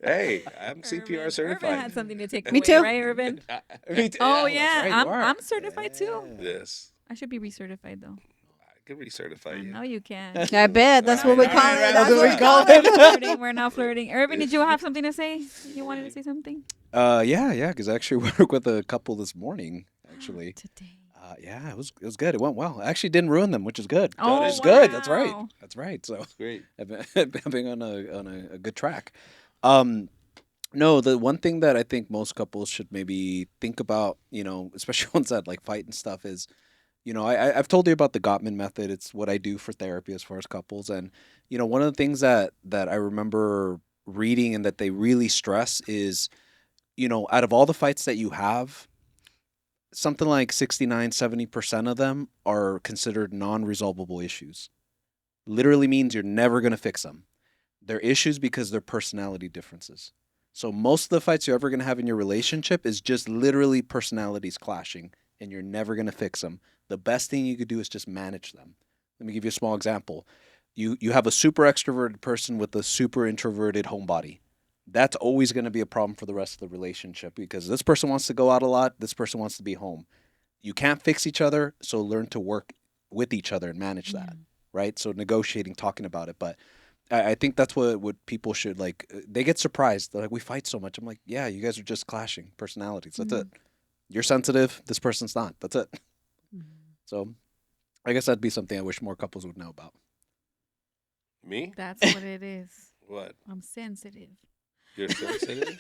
Hey, I'm CPR Irvin had certified. something to take Me away, too. right, Irvin? Oh that's yeah, right, you are. I'm certified too. Yes. I should be recertified though. I can recertify I you. know you can. I bet. That's what we call it. right, That's that's what we call it. Flirting. We're not flirting. Irvin, did you have something to say? You wanted to say something Yeah, because I actually worked with a couple this morning. Actually, today? yeah, it was good. It went well. I actually didn't ruin them, which is good. Oh, It's good. That's right. wow. That's right. So Great. I've been on a good track. No, the one thing that I think most couples should maybe think about, especially ones that like fight and stuff, is, I've told you about the Gottman method. It's what I do for therapy as far as couples, and one of the things that I remember reading and that they really stress is, out of all the fights that you have, something like 69-70% of them are considered non-resolvable issues. Literally means you're never going to fix them. They're issues because they're personality differences. So most of the fights you're ever going to have in your relationship is just literally personalities clashing, and you're never going to fix them. The best thing you could do is just manage them. Let me give you a small example. You have a super extroverted person with a super introverted homebody. That's always going to be a problem for the rest of the relationship because this person wants to go out a lot, this person wants to be home. You can't fix each other, so learn to work with each other and manage that, right? So negotiating, talking about it. But I think that's what people should, like, they get surprised. They're like, we fight so much. I'm like, yeah, you guys are just clashing personalities. That's it. You're sensitive, this person's not. That's it. So I guess that'd be something I wish more couples would know about. Me? That's what it is. What? I'm sensitive. You're sensitive?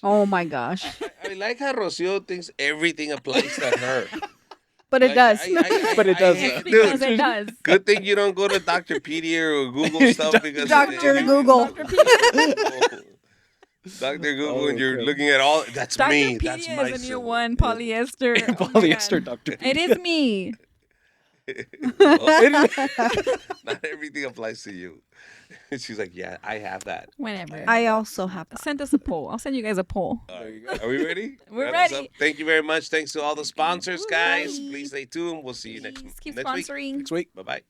Oh my gosh. I like how Rocio thinks everything applies to her. But it Like, does. But it does. It's Dude, because it does. good thing you don't go to Dr. or Google stuff because Dr. Google. Dr. Google, and you're okay. looking at all. That's Dr. me. Pedia That's my is a new symbol. one. Polyester. Oh my Polyester, God. Dr. It is me. Well, not everything applies to you. She's like, yeah, I have that. Whenever. I also have that. Send us a poll. I'll send you guys a poll. All right. Are we ready? We're Wrap this ready. up. Thank you very much. Thanks to all the sponsors, guys. Please stay tuned. We'll see you next Please keep week. sponsoring. Next week. Bye-bye.